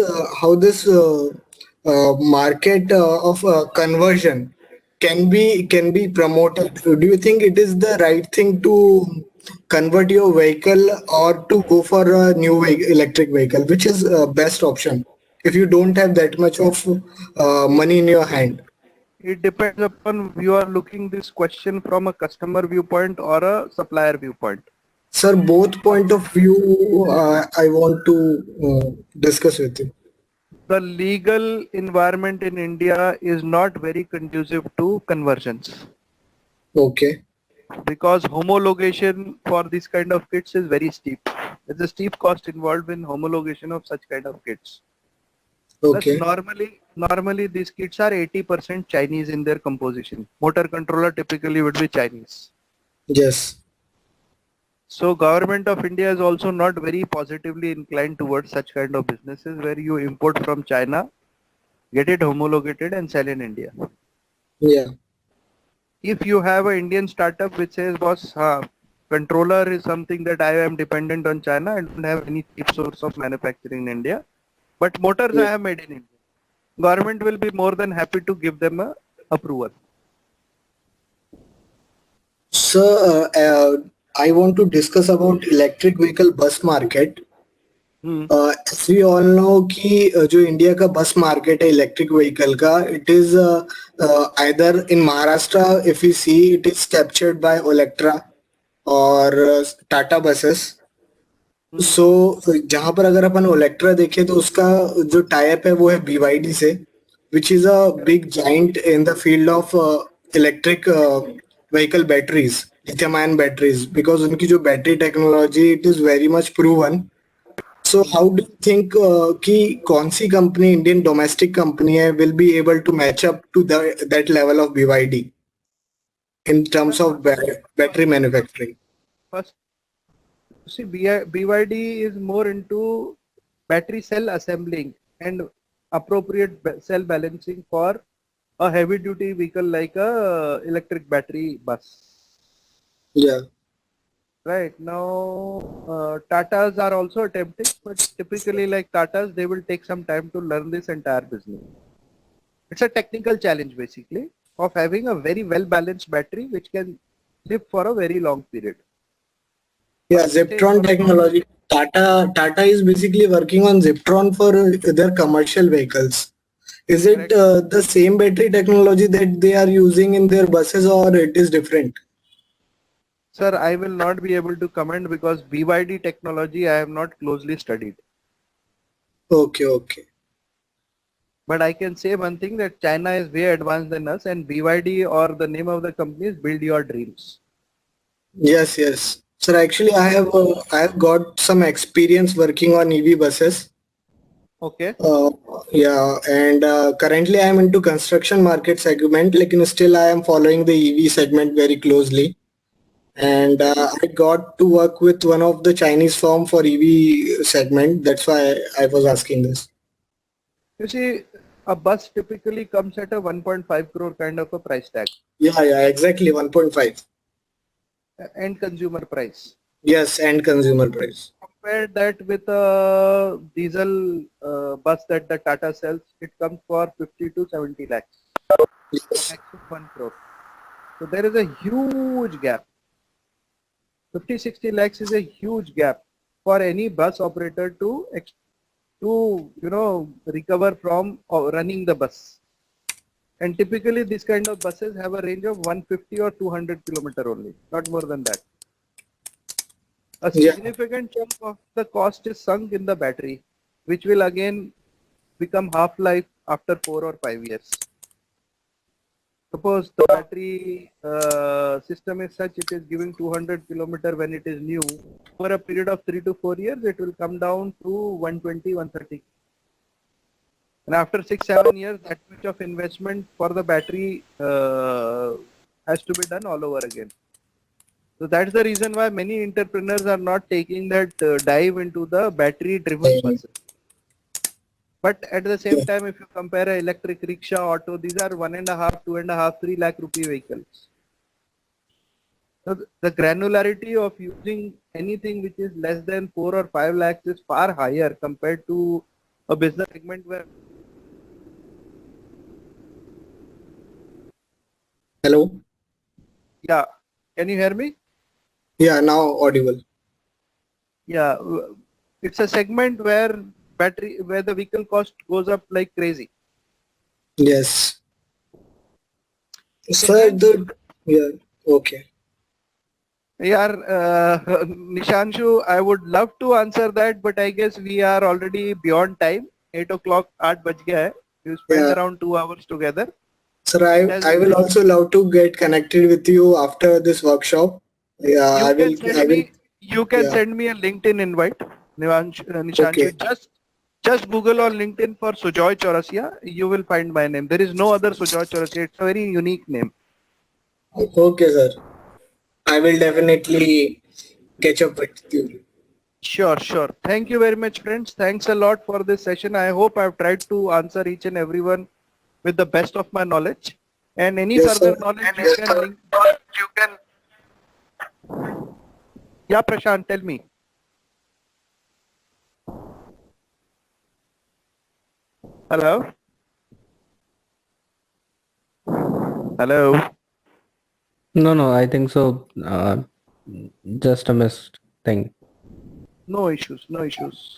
market of conversion can be promoted? Do you think it is the right thing to convert your vehicle or to go for a new electric vehicle? Which is best option if you don't have that much of money in your hand? It depends upon you are looking this question from a customer viewpoint or a supplier viewpoint. Sir, both point of view I want to discuss with you. The legal environment in India is not very conducive to conversions. Okay. Because homologation for this kind of kits is very steep. There's a steep cost involved in homologation of such kind of kits. Okay. Plus normally these kits are 80% Chinese in their composition. Motor controller typically would be Chinese. Yes. So government of India is also not very positively inclined towards such kind of businesses where you import from China, get it homologated and sell in India. Yeah. If you have an Indian startup which says, boss, controller is something that I am dependent on China, I don't have any cheap source of manufacturing in India, but motors I have made in India. Government will be more than happy to give them a approval. So I want to discuss about electric vehicle bus market. As we all know कि जो India का बस market है electric vehicle का, it is either in Maharashtra, if we see, it is captured by Olectra or Tata buses. So जहाँ पर अगर अपन Olectra देखें तो उसका जो टाइप है वो है BYD से, which is a big giant in the field of electric vehicle batteries, lithium ion batteries, because उनकी जो battery technology, it is very much proven. So how do you think कि कौन सी कंपनी, इंडियन डोमेस्टिक कंपनी है, will be able to match up to that level of BYD in terms of battery manufacturing? First, see, BYD is more into battery cell assembling and appropriate cell balancing for a heavy duty vehicle like a electric battery bus. Yeah. Right now, Tatas are also attempting, but typically like Tatas, they will take some time to learn this entire business. It's a technical challenge basically of having a very well balanced battery which can live for a very long period. Yeah, Ziptron technology. Tata is basically working on Ziptron for their commercial vehicles. Is it the same battery technology that they are using in their buses, or it is different? Sir, I will not be able to comment because BYD technology I have not closely studied. Okay, okay. But I can say one thing, that China is way advanced than us, and BYD, or the name of the company, is Build Your Dreams. Yes, yes. Sir, actually, I have got some experience working on EV buses. Okay. Yeah, and currently I am into construction market segment. Like, still I am following the EV segment very closely. And I got to work with one of the Chinese firm for EV segment. That's why I was asking this. You see, a bus typically comes at a 1.5 crore kind of a price tag. Yeah, yeah, exactly 1.5. End consumer price. Yes, and consumer price. Compare that with a diesel bus that the Tata sells, it comes for 50 to 70 lakhs. Yes. Max of 1 crore. So there is a huge gap. 50-60 lakhs is a huge gap for any bus operator to recover from running the bus. And typically these kind of buses have a range of 150 or 200 kilometer only, not more than that. A significant chunk of the cost is sunk in the battery, which will again become half-life after 4 or 5 years. Suppose the battery system is such, it is giving 200 kilometer when it is new. For a period of 3 to 4 years, it will come down to 120, 130. And after 6-7 years, that much of investment for the battery has to be done all over again. So that's the reason why many entrepreneurs are not taking that dive into the battery-driven buses. But at the same time, if you compare an electric rickshaw, auto, these are 1.5, 2.5, 3 lakh rupee vehicles. So the granularity of using anything which is less than 4 or 5 lakhs is far higher compared to a business segment where. Hello? Yeah. Can you hear me? Yeah, now audible. Yeah. It's a segment where the vehicle cost goes up like crazy. Yes. Sir, yeah, okay. Yeah, Nishanshu, I would love to answer that, but I guess we are already beyond time. 8 o'clock, 8 baj gaya hai. We spent around 2 hours together. Sir, I will also love to get connected with you after this workshop. Yeah, You can send me a LinkedIn invite, Nishanshu. Okay. Just Google on LinkedIn for Sujoy Chaurasia. You will find my name. There is no other Sujoy Chaurasia. It's a very unique name. Okay, sir. I will definitely catch up with you. Sure, sure. Thank you very much, friends. Thanks a lot for this session. I hope I've tried to answer each and everyone with the best of my knowledge. And any further knowledge you can link. Yeah, Prashant, tell me. Hello? Hello? No, I think so. Just a missed thing. No issues, no issues.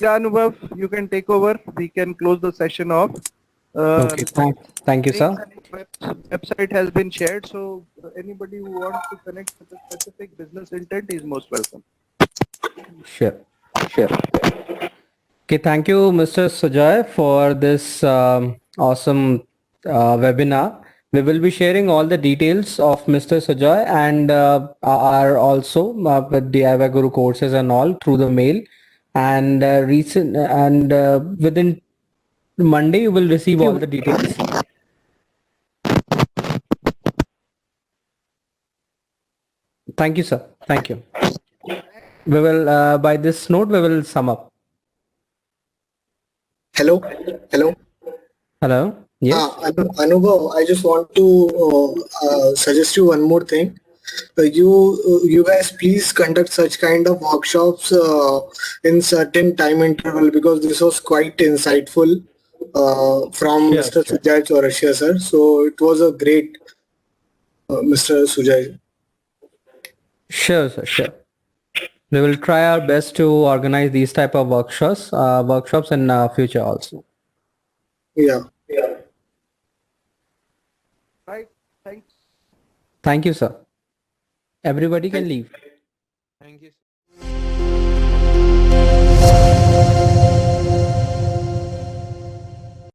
Yeah, Anubhav, you can take over. We can close the session off. Okay, thank you, sir. Website has been shared, so anybody who wants to connect with a specific business intent is most welcome. Sure. Okay, thank you, Mr. Sujoy, for this awesome webinar. We will be sharing all the details of Mr. Sujoy and are also with DIY Guru courses and all through the mail. And within Monday, you will receive all the details. Thank you, sir. Thank you. We will, by this note, we will sum up. Hello? Yes. Anubhav, I just want to suggest you one more thing. You guys please conduct such kind of workshops in certain time interval, because this was quite insightful from Mr. Sujoy Chaurasia, sir. So it was a great Mr. Sujoy. Sure, sir. Sure. We will try our best to organize these type of workshops in future also. Yeah. Right. Thanks. Thank you, sir. Everybody can leave. Thank you.